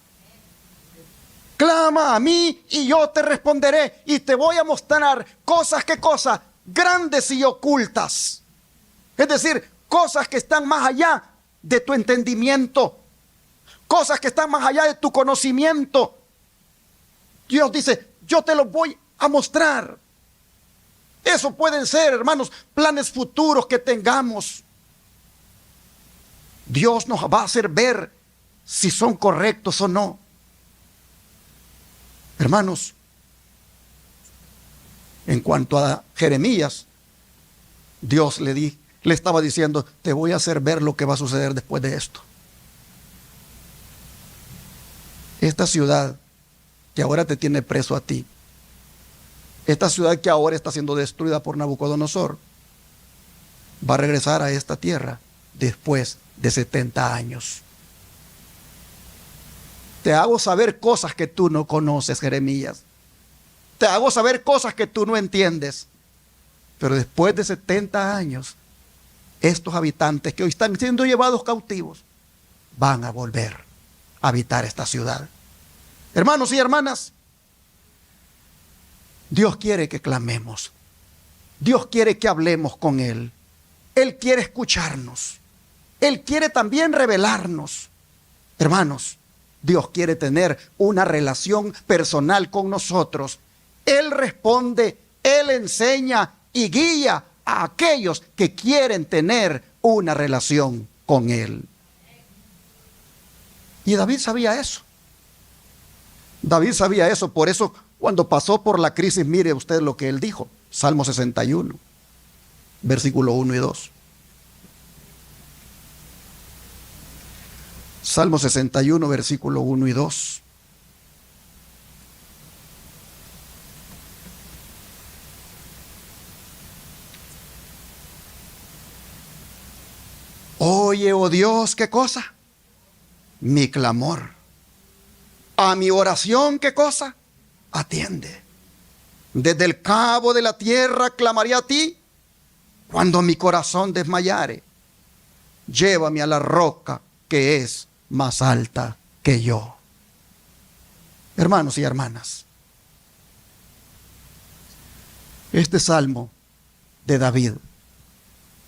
Clama a mí y yo te responderé y te voy a mostrar cosas, ¿qué cosas? Grandes y ocultas. Es decir, cosas que están más allá de tu entendimiento, cosas que están más allá de tu conocimiento. Dios dice, yo te lo voy a mostrar. Eso pueden ser, hermanos, planes futuros que tengamos. Dios nos va a hacer ver si son correctos o no. Hermanos, en cuanto a Jeremías, Dios le estaba diciendo, te voy a hacer ver lo que va a suceder después de esto. Esta ciudad que ahora te tiene preso a ti, esta ciudad que ahora está siendo destruida por Nabucodonosor, va a regresar a esta tierra después de 70 años. Te hago saber cosas que tú no conoces, Jeremías. Te hago saber cosas que tú no entiendes. Pero después de 70 años, estos habitantes que hoy están siendo llevados cautivos, van a volver a habitar esta ciudad. Hermanos y hermanas, Dios quiere que clamemos. Dios quiere que hablemos con Él. Él quiere escucharnos. Él quiere también revelarnos. Hermanos, Dios quiere tener una relación personal con nosotros. Él responde, Él enseña y guía a aquellos que quieren tener una relación con Él. Y David sabía eso. David sabía eso, por eso cuando pasó por la crisis, mire usted lo que él dijo. Salmo 61, versículo 1 y 2. Salmo 61, versículo 1 y 2. Oye, oh Dios, ¿qué cosa? Mi clamor. A mi oración, ¿qué cosa? Atiende. Desde el cabo de la tierra clamaré a ti cuando mi corazón desmayare. Llévame a la roca que es más alta que yo. Hermanos y hermanas, este salmo de David,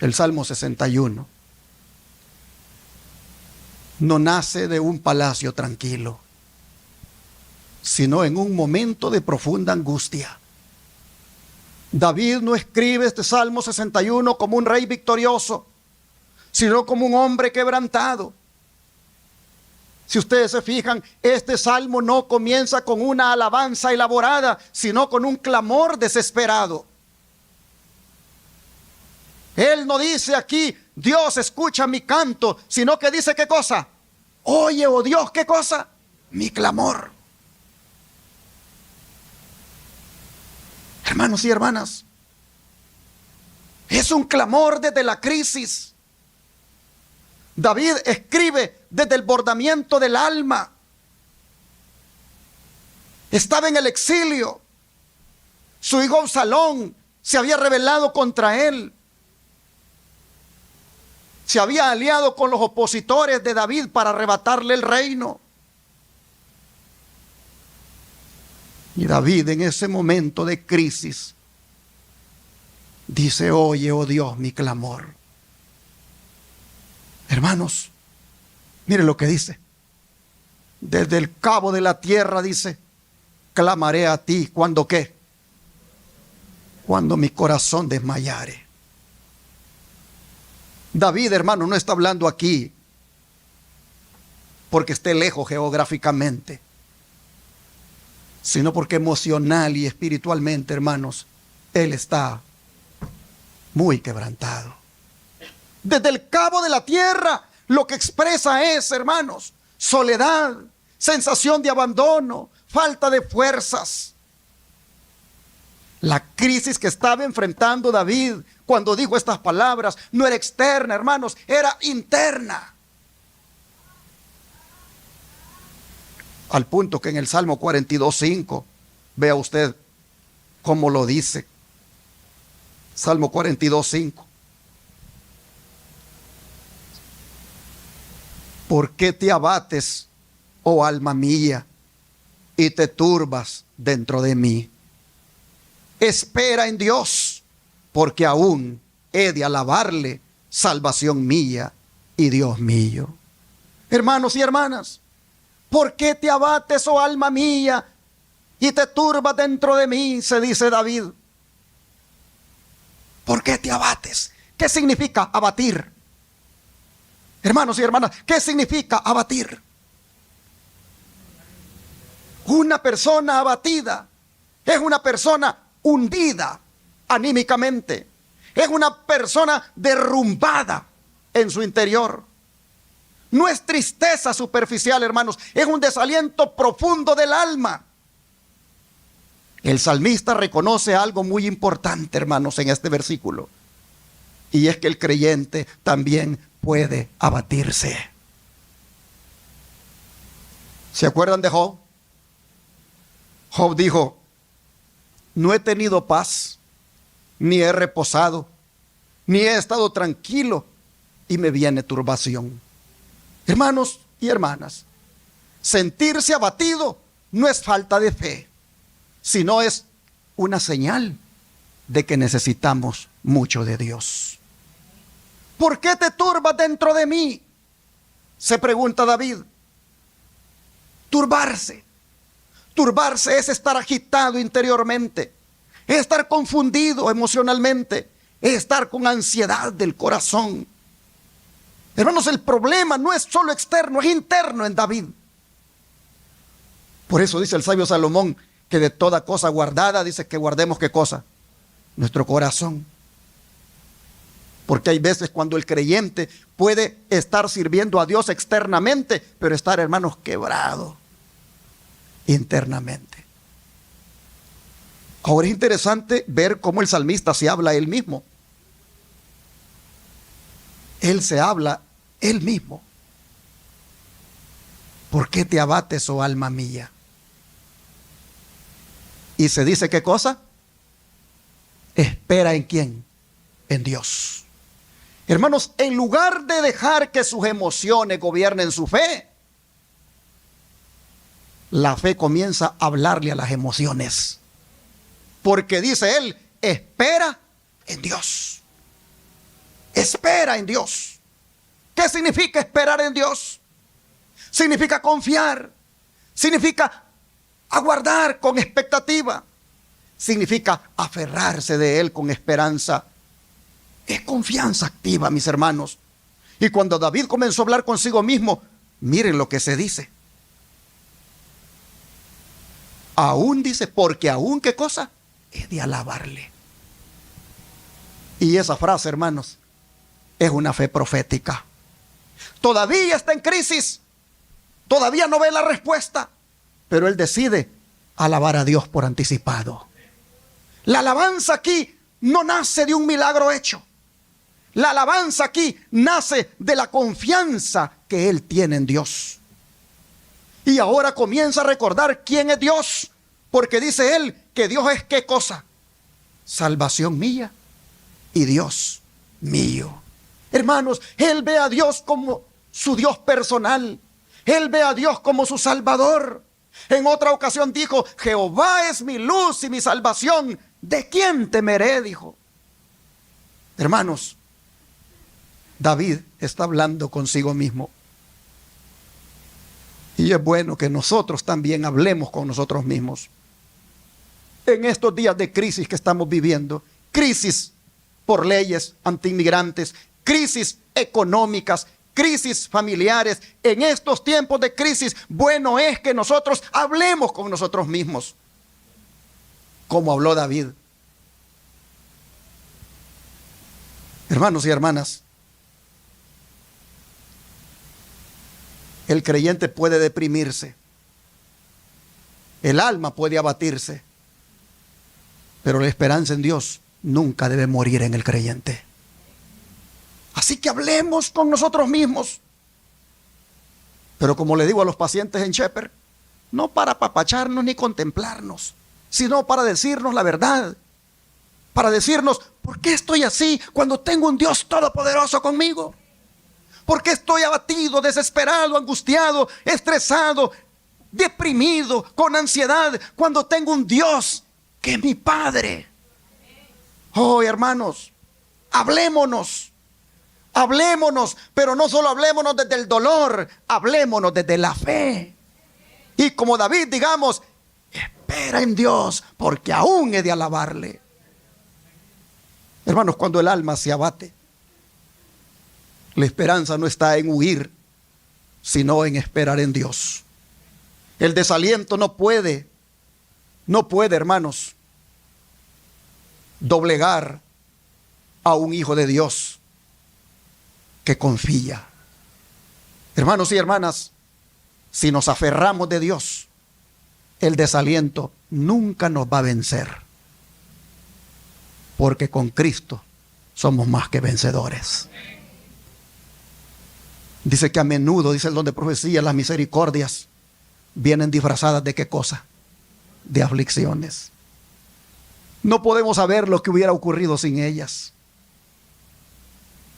el Salmo 61, no nace de un palacio tranquilo, sino en un momento de profunda angustia. David no escribe este Salmo 61 como un rey victorioso, sino como un hombre quebrantado. Si ustedes se fijan, este salmo no comienza con una alabanza elaborada, sino con un clamor desesperado. Él no dice aquí, Dios escucha mi canto, sino que dice, ¿qué cosa? Oye, oh Dios, ¿qué cosa? Mi clamor. Hermanos y hermanas, es un clamor desde la crisis. David escribe desde el bordamiento del alma. Estaba en el exilio. Su hijo Absalón se había rebelado contra él. Se había aliado con los opositores de David para arrebatarle el reino. Y David en ese momento de crisis dice, oye, oh Dios, mi clamor. Hermanos, mire lo que dice. Desde el cabo de la tierra, dice, clamaré a ti. ¿Cuándo qué? Cuando mi corazón desmayare. David, hermano, no está hablando aquí porque esté lejos geográficamente, sino porque emocional y espiritualmente, hermanos, él está muy quebrantado. Desde el cabo de la tierra, lo que expresa es, hermanos, soledad, sensación de abandono, falta de fuerzas. La crisis que estaba enfrentando David cuando dijo estas palabras no era externa, hermanos, era interna. Al punto que en el Salmo 42:5, vea usted cómo lo dice. Salmo 42:5. ¿Por qué te abates, oh alma mía, y te turbas dentro de mí? Espera en Dios, porque aún he de alabarle, salvación mía y Dios mío. Hermanos y hermanas, ¿por qué te abates, oh alma mía, y te turbas dentro de mí, se dice David. ¿Por qué te abates? ¿Qué significa abatir? Hermanos y hermanas, ¿qué significa abatir? Una persona abatida es una persona hundida anímicamente. Es una persona derrumbada en su interior. No es tristeza superficial, hermanos, es un desaliento profundo del alma. El salmista reconoce algo muy importante, hermanos, en este versículo. Y es que el creyente también puede abatirse. ¿Se acuerdan de Job? Job dijo: no he tenido paz, ni he reposado, ni he estado tranquilo, y me viene turbación. Hermanos y hermanas, sentirse abatido no es falta de fe, sino es una señal de que necesitamos mucho de Dios. ¿Por qué te turbas dentro de mí?, se pregunta David. Turbarse es estar agitado interiormente, es estar confundido emocionalmente, es estar con ansiedad del corazón. Hermanos, el problema no es solo externo, es interno en David. Por eso dice el sabio Salomón que de toda cosa guardada, dice que guardemos ¿qué cosa? Nuestro corazón. Porque hay veces cuando el creyente puede estar sirviendo a Dios externamente, pero estar, hermanos, quebrado internamente. Ahora es interesante ver cómo el salmista se habla a él mismo. Él se habla él mismo. ¿Por qué te abates, oh alma mía? Y se dice ¿qué cosa? Espera ¿en quién? En Dios. Hermanos, en lugar de dejar que sus emociones gobiernen su fe, la fe comienza a hablarle a las emociones. Porque dice él, espera en Dios. Espera en Dios. ¿Qué significa esperar en Dios? Significa confiar. Significa aguardar con expectativa. Significa aferrarse de Él con esperanza. Es confianza activa, mis hermanos. Y cuando David comenzó a hablar consigo mismo, miren lo que se dice. Aún dice, porque aún ¿qué cosa? He de alabarle. Y esa frase, hermanos, es una fe profética. Todavía está en crisis, todavía no ve la respuesta, pero él decide alabar a Dios por anticipado. La alabanza aquí no nace de un milagro hecho. La alabanza aquí nace de la confianza que él tiene en Dios. Y ahora comienza a recordar quién es Dios, porque dice él que Dios es ¿qué cosa? Salvación mía y Dios mío. Hermanos, él ve a Dios como su Dios personal. Él ve a Dios como su Salvador. En otra ocasión dijo, Jehová es mi luz y mi salvación. ¿De quién temeré?, dijo. Hermanos, David está hablando consigo mismo. Y es bueno que nosotros también hablemos con nosotros mismos. En estos días de crisis que estamos viviendo, crisis por leyes antiinmigrantes, crisis económicas, crisis familiares, en estos tiempos de crisis, bueno es que nosotros hablemos con nosotros mismos, como habló David. Hermanos y hermanas, el creyente puede deprimirse, el alma puede abatirse, pero la esperanza en Dios nunca debe morir en el creyente. Así que hablemos con nosotros mismos. Pero como le digo a los pacientes en Shepherd, no para apapacharnos ni contemplarnos, sino para decirnos la verdad. Para decirnos, ¿por qué estoy así cuando tengo un Dios todopoderoso conmigo? ¿Por qué estoy abatido, desesperado, angustiado, estresado, deprimido, con ansiedad, cuando tengo un Dios que es mi Padre? Oh, hermanos, hablémonos. Hablémonos, pero no solo hablémonos desde el dolor, hablémonos desde la fe. Y como David, digamos, espera en Dios, porque aún he de alabarle. Hermanos, cuando el alma se abate, la esperanza no está en huir, sino en esperar en Dios. El desaliento no puede, hermanos, doblegar a un hijo de Dios que confía. Hermanos y hermanas, si nos aferramos de Dios, el desaliento nunca nos va a vencer, porque con Cristo somos más que vencedores. Dice que a menudo, dice el don de profecía, las misericordias vienen disfrazadas de ¿qué cosa? De aflicciones. No podemos saber lo que hubiera ocurrido sin ellas.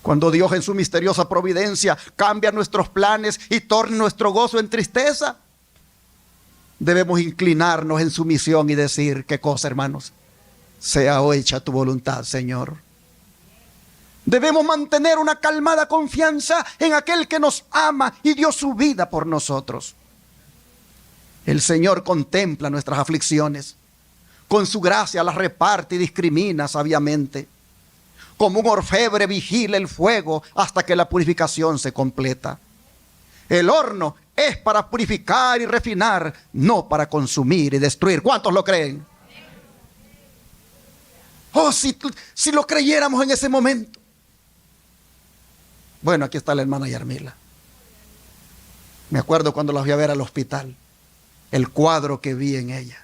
Cuando Dios en su misteriosa providencia cambia nuestros planes y torna nuestro gozo en tristeza, debemos inclinarnos en sumisión y decir, ¿qué cosa, hermanos? Sea hecha tu voluntad, Señor. Debemos mantener una calmada confianza en aquel que nos ama y dio su vida por nosotros. El Señor contempla nuestras aflicciones. Con su gracia las reparte y discrimina sabiamente. Como un orfebre vigila el fuego hasta que la purificación se completa. El horno es para purificar y refinar, no para consumir y destruir. ¿Cuántos lo creen? Oh, si lo creyéramos en ese momento. Bueno, aquí está la hermana Yarmila. Me acuerdo cuando la fui a ver al hospital, el cuadro que vi en ella.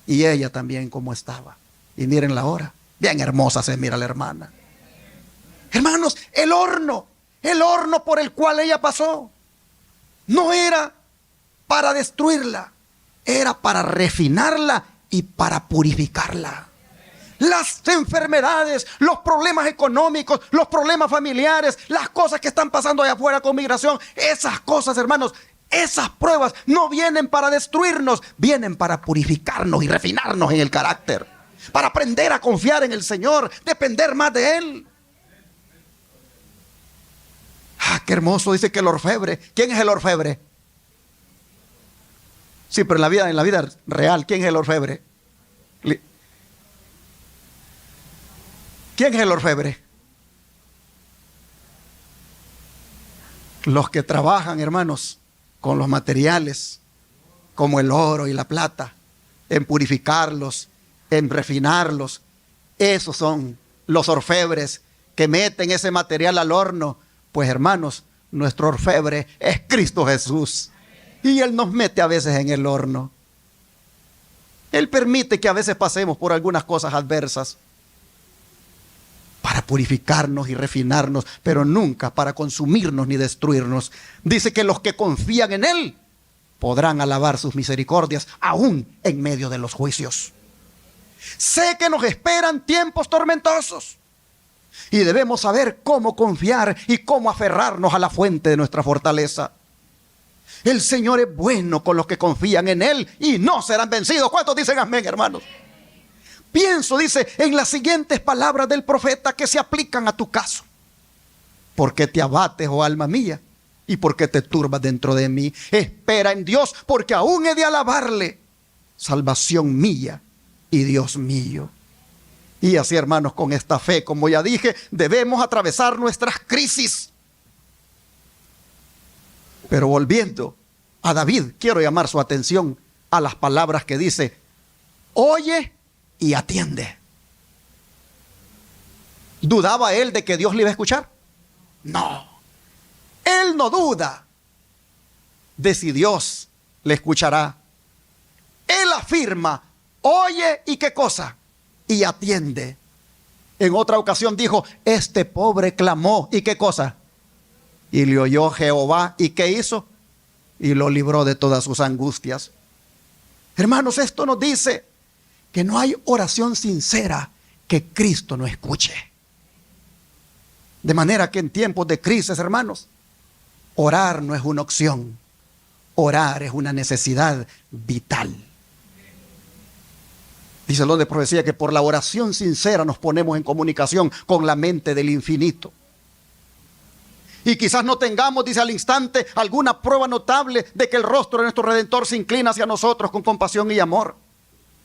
Y ella también como estaba. Y miren la hora. Bien hermosa se mira la hermana. Hermanos, el horno por el cual ella pasó, no era para destruirla, era para refinarla y para purificarla. Las enfermedades, los problemas económicos, los problemas familiares, las cosas que están pasando allá afuera con migración, esas cosas, hermanos, esas pruebas no vienen para destruirnos, vienen para purificarnos y refinarnos en el carácter, para aprender a confiar en el Señor, depender más de Él. Ah, qué hermoso, dice que el orfebre. ¿Quién es el orfebre? Sí, pero en la vida real, ¿quién es el orfebre? ¿Quién es el orfebre? Los que trabajan, hermanos, con los materiales, como el oro y la plata, en purificarlos, en refinarlos. Esos son los orfebres que meten ese material al horno. Pues hermanos, nuestro orfebre es Cristo Jesús. Y Él nos mete a veces en el horno. Él permite que a veces pasemos por algunas cosas adversas para purificarnos y refinarnos, pero nunca para consumirnos ni destruirnos. Dice que los que confían en Él podrán alabar sus misericordias aún en medio de los juicios. Sé que nos esperan tiempos tormentosos y debemos saber cómo confiar y cómo aferrarnos a la fuente de nuestra fortaleza. El Señor es bueno con los que confían en Él y no serán vencidos. ¿Cuántos dicen amén, hermanos? Pienso, dice, en las siguientes palabras del profeta que se aplican a tu caso. ¿Por qué te abates, oh alma mía? ¿Y por qué te turbas dentro de mí? Espera en Dios, porque aún he de alabarle. Salvación mía y Dios mío. Y así, hermanos, con esta fe, como ya dije, debemos atravesar nuestras crisis. Pero volviendo a David, quiero llamar su atención a las palabras que dice: oye y atiende. ¿Dudaba él de que Dios le iba a escuchar? No. Él no duda de si Dios le escuchará. Él afirma: oye y qué cosa, y atiende. En otra ocasión dijo: este pobre clamó y qué cosa, y le oyó Jehová. ¿Y qué hizo? Y lo libró de todas sus angustias. Hermanos, esto nos dice que no hay oración sincera que Cristo no escuche. De manera que en tiempos de crisis, hermanos, orar no es una opción. Orar es una necesidad vital. Dice el don de profecía que por la oración sincera nos ponemos en comunicación con la mente del infinito. Y quizás no tengamos, dice al instante, alguna prueba notable de que el rostro de nuestro Redentor se inclina hacia nosotros con compasión y amor.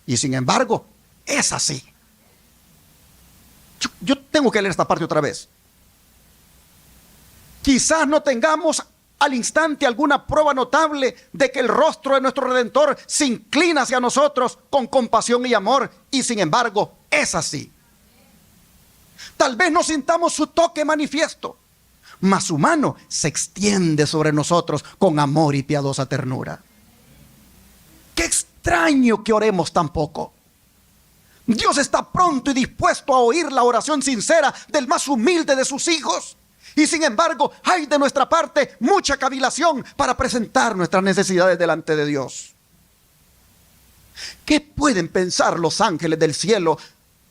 Y sin embargo, es así. Yo tengo que leer esta parte otra vez. Quizás no tengamos al instante alguna prueba notable de que el rostro de nuestro Redentor se inclina hacia nosotros con compasión y amor, y sin embargo es así. Tal vez no sintamos su toque manifiesto, mas su mano se extiende sobre nosotros con amor y piadosa ternura. Qué extraño que oremos tan poco. Dios está pronto y dispuesto a oír la oración sincera del más humilde de sus hijos. Y sin embargo, hay de nuestra parte mucha cavilación para presentar nuestras necesidades delante de Dios. ¿Qué pueden pensar los ángeles del cielo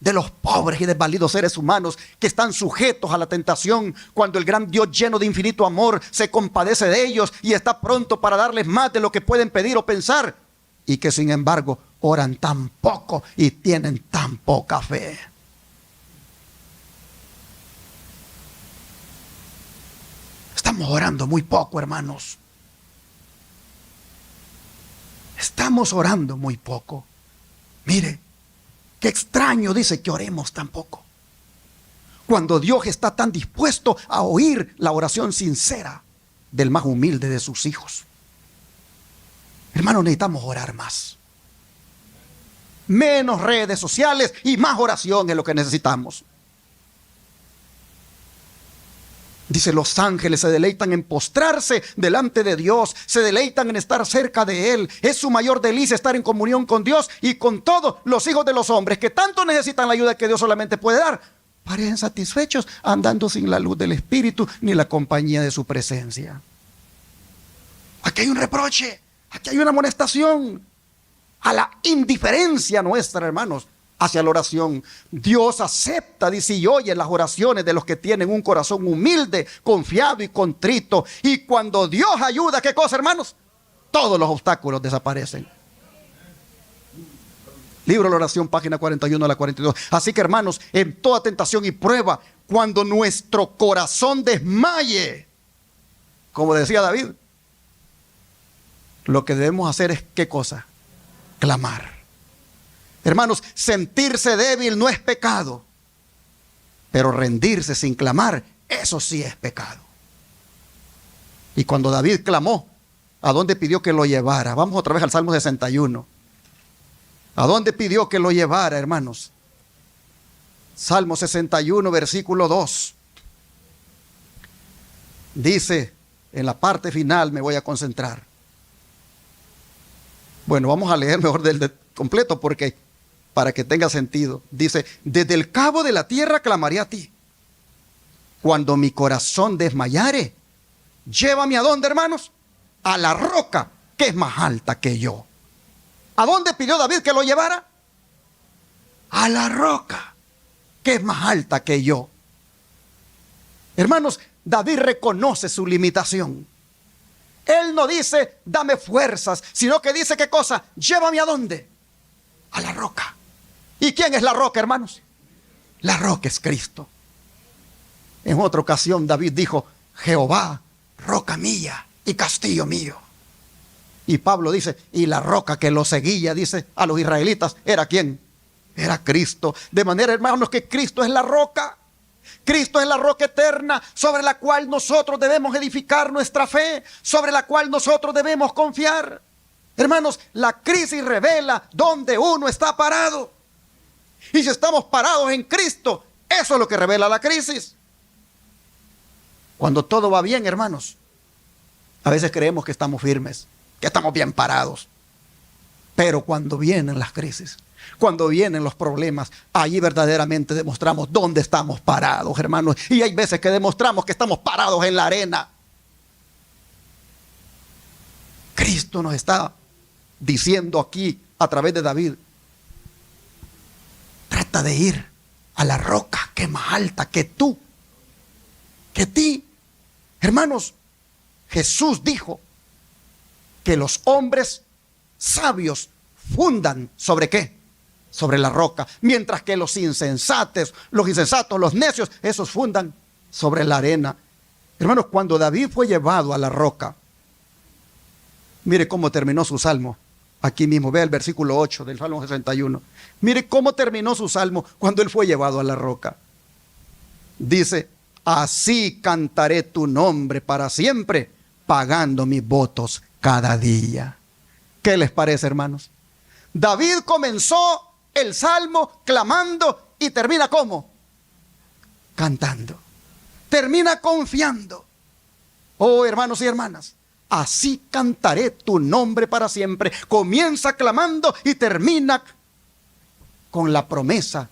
de los pobres y desvalidos seres humanos que están sujetos a la tentación, cuando el gran Dios lleno de infinito amor se compadece de ellos y está pronto para darles más de lo que pueden pedir o pensar, y que sin embargo oran tan poco y tienen tan poca fe? Estamos orando muy poco, hermanos. Estamos orando muy poco. Mire, qué extraño, dice, que oremos tan poco, cuando Dios está tan dispuesto a oír la oración sincera del más humilde de sus hijos. Hermanos, necesitamos orar más. Menos redes sociales y más oración es lo que necesitamos. Dice, los ángeles se deleitan en postrarse delante de Dios, se deleitan en estar cerca de Él. Es su mayor delicia estar en comunión con Dios, y con todos los hijos de los hombres que tanto necesitan la ayuda que Dios solamente puede dar, parecen satisfechos andando sin la luz del Espíritu ni la compañía de su presencia. Aquí hay un reproche, aquí hay una amonestación a la indiferencia nuestra, hermanos, hacia la oración. Dios acepta, dice, y oye las oraciones de los que tienen un corazón humilde, confiado y contrito. Y cuando Dios ayuda, ¿qué cosa, hermanos? Todos los obstáculos desaparecen. Libro de la Oración, página 41 a la 42. Así que, hermanos, en toda tentación y prueba, cuando nuestro corazón desmaye, como decía David, lo que debemos hacer es, ¿qué cosa? Clamar. Hermanos, sentirse débil no es pecado, pero rendirse sin clamar, eso sí es pecado. Y cuando David clamó, ¿a dónde pidió que lo llevara? Vamos otra vez al Salmo 61. ¿A dónde pidió que lo llevara, hermanos? Salmo 61, versículo 2. Dice, en la parte final me voy a concentrar. Bueno, vamos a leer mejor del completo porque para que tenga sentido. Dice, desde el cabo de la tierra clamaré a ti. Cuando mi corazón desmayare, llévame ¿a dónde, hermanos? A la roca que es más alta que yo. ¿A dónde pidió David que lo llevara? A la roca que es más alta que yo. Hermanos, David reconoce su limitación. Él no dice, dame fuerzas, sino que dice, ¿qué cosa? Llévame ¿a dónde? A la roca. ¿Y quién es la roca, hermanos? La roca es Cristo. En otra ocasión David dijo, Jehová, roca mía y castillo mío. Y Pablo dice, y la roca que lo seguía, dice, a los israelitas, ¿era quién? Era Cristo. De manera, hermanos, que Cristo es la roca. Cristo es la roca eterna sobre la cual nosotros debemos edificar nuestra fe, sobre la cual nosotros debemos confiar. Hermanos, la crisis revela dónde uno está parado. Y si estamos parados en Cristo, eso es lo que revela la crisis. Cuando todo va bien, hermanos, a veces creemos que estamos firmes, que estamos bien parados. Pero cuando vienen las crisis, cuando vienen los problemas, allí verdaderamente demostramos dónde estamos parados, hermanos. Y hay veces que demostramos que estamos parados en la arena. Cristo nos está diciendo aquí a través de David, trata de ir a la roca que es más alta que tú, que ti. Hermanos, Jesús dijo que los hombres sabios fundan ¿sobre qué? Sobre la roca, mientras que los insensatos, los necios, esos fundan sobre la arena. Hermanos, cuando David fue llevado a la roca, mire cómo terminó su salmo. Aquí mismo, vea el versículo 8 del Salmo 61. Mire cómo terminó su salmo cuando él fue llevado a la roca. Dice, así cantaré tu nombre para siempre, pagando mis votos cada día. ¿Qué les parece, hermanos? David comenzó el salmo clamando y termina ¿cómo? Cantando. Termina confiando. Oh, hermanos y hermanas, así cantaré tu nombre para siempre. Comienza clamando y termina con la promesa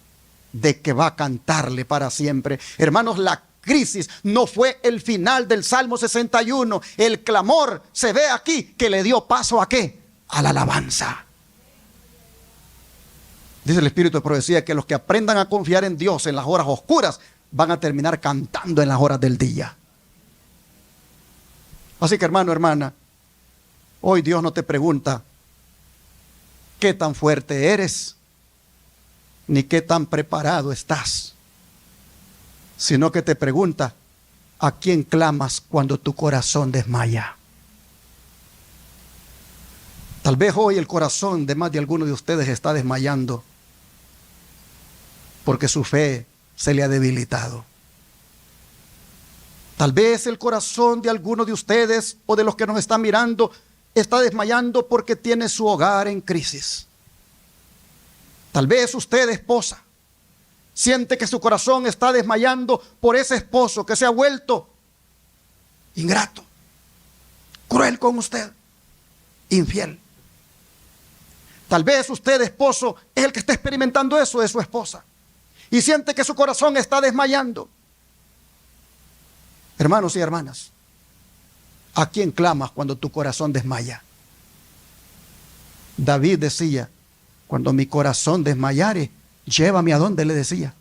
de que va a cantarle para siempre. Hermanos, la crisis no fue el final del Salmo 61. El clamor se ve aquí que le dio paso ¿a qué? A la alabanza. Dice el Espíritu de Profecía que los que aprendan a confiar en Dios en las horas oscuras van a terminar cantando en las horas del día. Así que hermano, hermana, hoy Dios no te pregunta qué tan fuerte eres, ni qué tan preparado estás, sino que te pregunta a quién clamas cuando tu corazón desmaya. Tal vez hoy el corazón de más de alguno de ustedes está desmayando porque su fe se le ha debilitado. Tal vez el corazón de alguno de ustedes o de los que nos están mirando está desmayando porque tiene su hogar en crisis. Tal vez usted, esposa, siente que su corazón está desmayando por ese esposo que se ha vuelto ingrato, cruel con usted, infiel. Tal vez usted, esposo, es el que está experimentando eso de su esposa y siente que su corazón está desmayando. Hermanos y hermanas, ¿a quién clamas cuando tu corazón desmaya? David decía, cuando mi corazón desmayare, llévame a donde, le decía,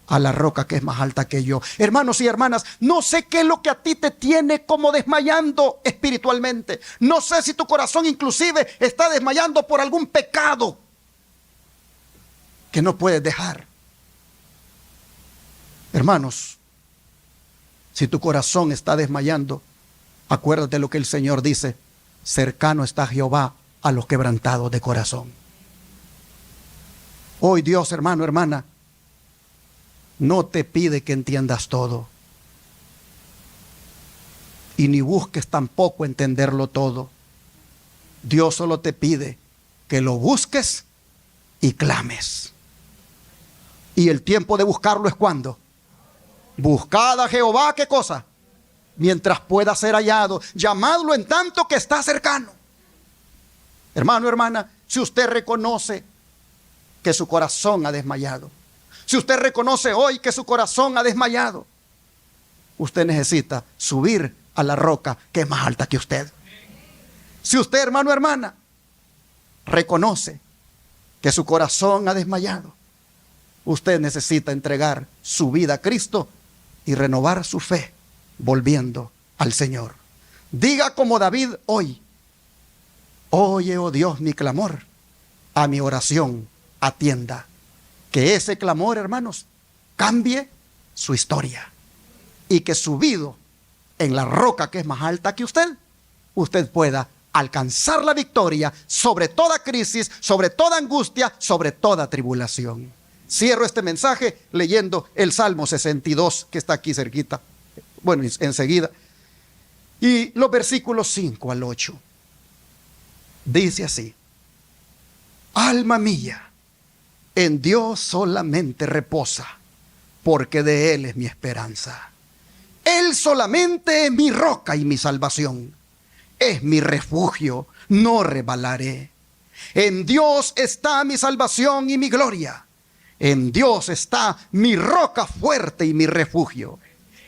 a la roca que es más alta que yo. Hermanos y hermanas, no sé qué es lo que a ti te tiene como desmayando espiritualmente. No sé si tu corazón inclusive está desmayando por algún pecado que no puedes dejar. Hermanos, si tu corazón está desmayando, acuérdate lo que el Señor dice, cercano está Jehová a los quebrantados de corazón. Hoy Dios, hermano, hermana, no te pide que entiendas todo. Y ni busques tampoco entenderlo todo. Dios solo te pide que lo busques y clames. Y el tiempo de buscarlo es ¿cuándo? Buscad a Jehová, ¿qué cosa? Mientras pueda ser hallado. Llamadlo en tanto que está cercano. Hermano, hermana, si usted reconoce que su corazón ha desmayado, si usted reconoce hoy que su corazón ha desmayado, usted necesita subir a la roca que es más alta que usted. Si usted, hermano, hermana, reconoce que su corazón ha desmayado, usted necesita entregar su vida a Cristo y renovar su fe volviendo al Señor. Diga como David hoy, oye, oh Dios, mi clamor, a mi oración atienda. Que ese clamor, hermanos, cambie su historia y que subido en la roca que es más alta que usted pueda alcanzar la victoria sobre toda crisis, sobre toda angustia, sobre toda tribulación. Cierro este mensaje leyendo el Salmo 62 que está aquí cerquita, bueno, enseguida, y los versículos 5 al 8. Dice así: alma mía, en Dios solamente reposa, porque de Él es mi esperanza. Él solamente es mi roca y mi salvación. Es mi refugio, no resbalaré. En Dios está mi salvación y mi gloria. En Dios está mi roca fuerte y mi refugio.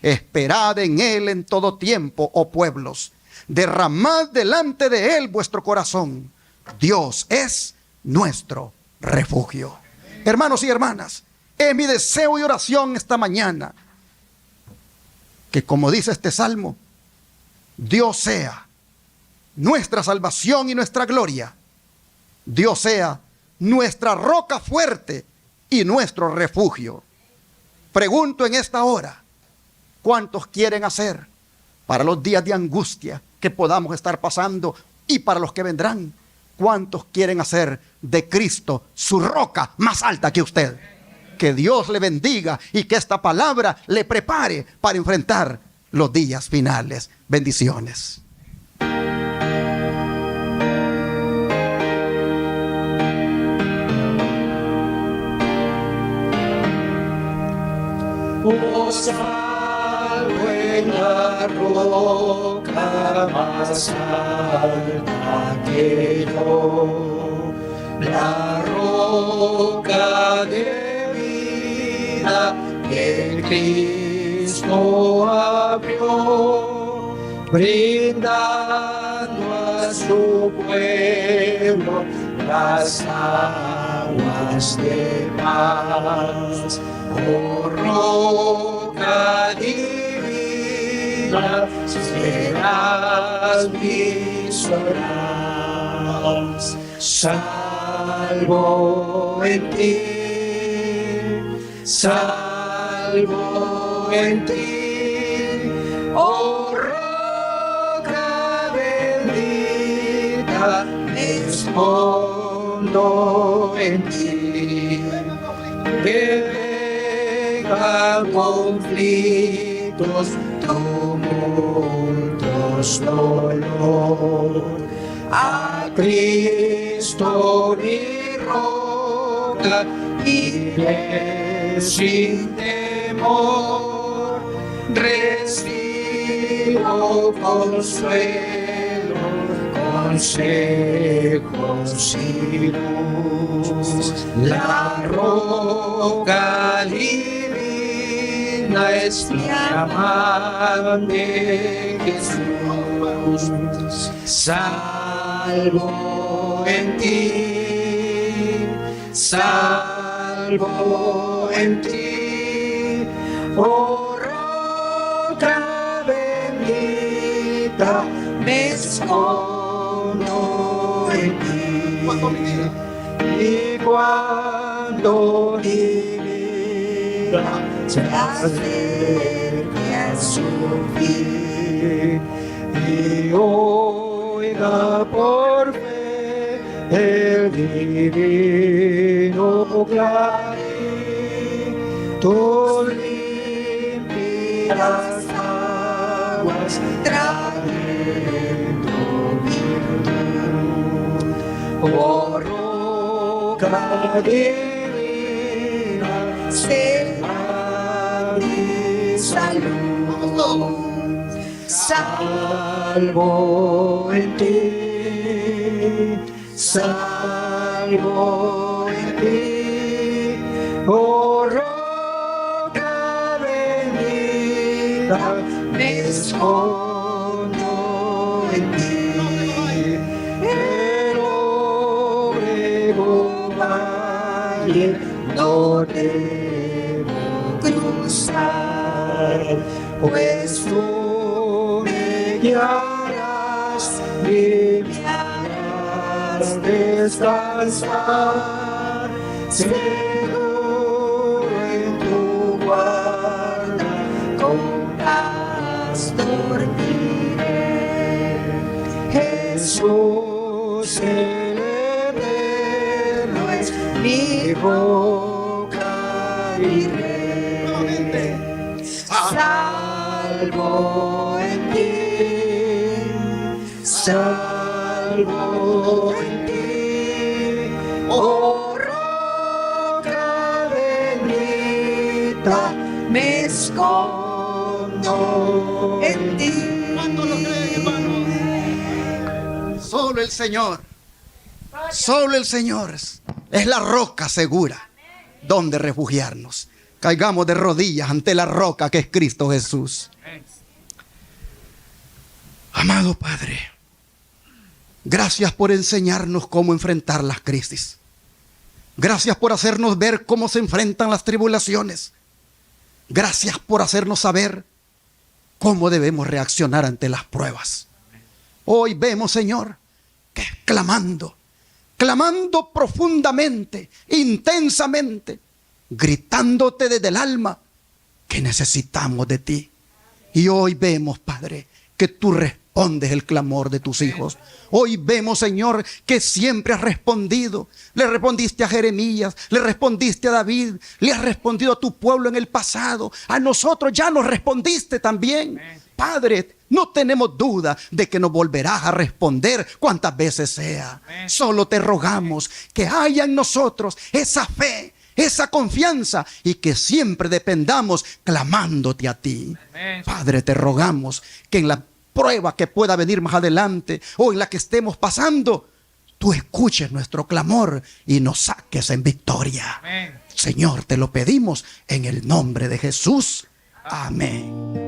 Esperad en Él en todo tiempo, oh pueblos. Derramad delante de Él vuestro corazón. Dios es nuestro refugio. Hermanos y hermanas, es mi deseo y oración esta mañana que, como dice este salmo, Dios sea nuestra salvación y nuestra gloria. Dios sea nuestra roca fuerte y nuestro refugio. Pregunto en esta hora, ¿cuántos quieren hacer para los días de angustia que podamos estar pasando y para los que vendrán? ¿Cuántos quieren hacer de Cristo su roca más alta que usted? Que Dios le bendiga y que esta palabra le prepare para enfrentar los días finales. Bendiciones. Oh, salvo en la roca más alta que yo, la roca de vida que Cristo abrió, brindando a su pueblo las aguas de paz. Oh, roca divina, serás mi solaz. Salvo en ti, salvo en ti, oh roca bendita, me escondo en ti. Que vengan conflictos, tumultos, dolor, a Cristo mi roca iré sin temor, recibo consuelo, consejos y luz. La roca divina es mi amante Jesús. Salvo en ti, salvo en ti, oh roca bendita, me escondo en ti. Y cuando mi vida se acerque a su fin y oiga por fe el divino clarín, tú limpias aguas trayendo virtud. Oh roca divina, será mi salud. Salvo en ti, salvo en ti, oh roca bendita, me escondo en ti. El obrego valle no debo cruzar, pues tú me guiarás y me harás descansar, seguro en tu guarda, con paz dormiré. Jesús el eterno es mi roca y rey. Salvo en ti, salvo en ti, oh roca bendita, me escondo en ti. ¿Cuánto lo creen, hermano? Solo el Señor, solo el Señor es la roca segura donde refugiarnos. Caigamos de rodillas ante la roca que es Cristo Jesús. Amado Padre, gracias por enseñarnos cómo enfrentar las crisis. Gracias por hacernos ver cómo se enfrentan las tribulaciones. Gracias por hacernos saber cómo debemos reaccionar ante las pruebas. Hoy vemos, Señor, que clamando profundamente, intensamente, gritándote desde el alma que necesitamos de ti. Y hoy vemos, Padre, que tú respondes el clamor de tus hijos. Hoy vemos, Señor, que siempre has respondido. Le respondiste a Jeremías, le respondiste a David, le has respondido a tu pueblo en el pasado. A nosotros ya nos respondiste también. Padre, no tenemos duda de que nos volverás a responder cuantas veces sea. Solo te rogamos que haya en nosotros esa fe, esa confianza, y que siempre dependamos clamándote a ti. Padre, te rogamos que en la prueba que pueda venir más adelante o en la que estemos pasando, tú escuches nuestro clamor y nos saques en victoria. Señor, te lo pedimos en el nombre de Jesús. Amén.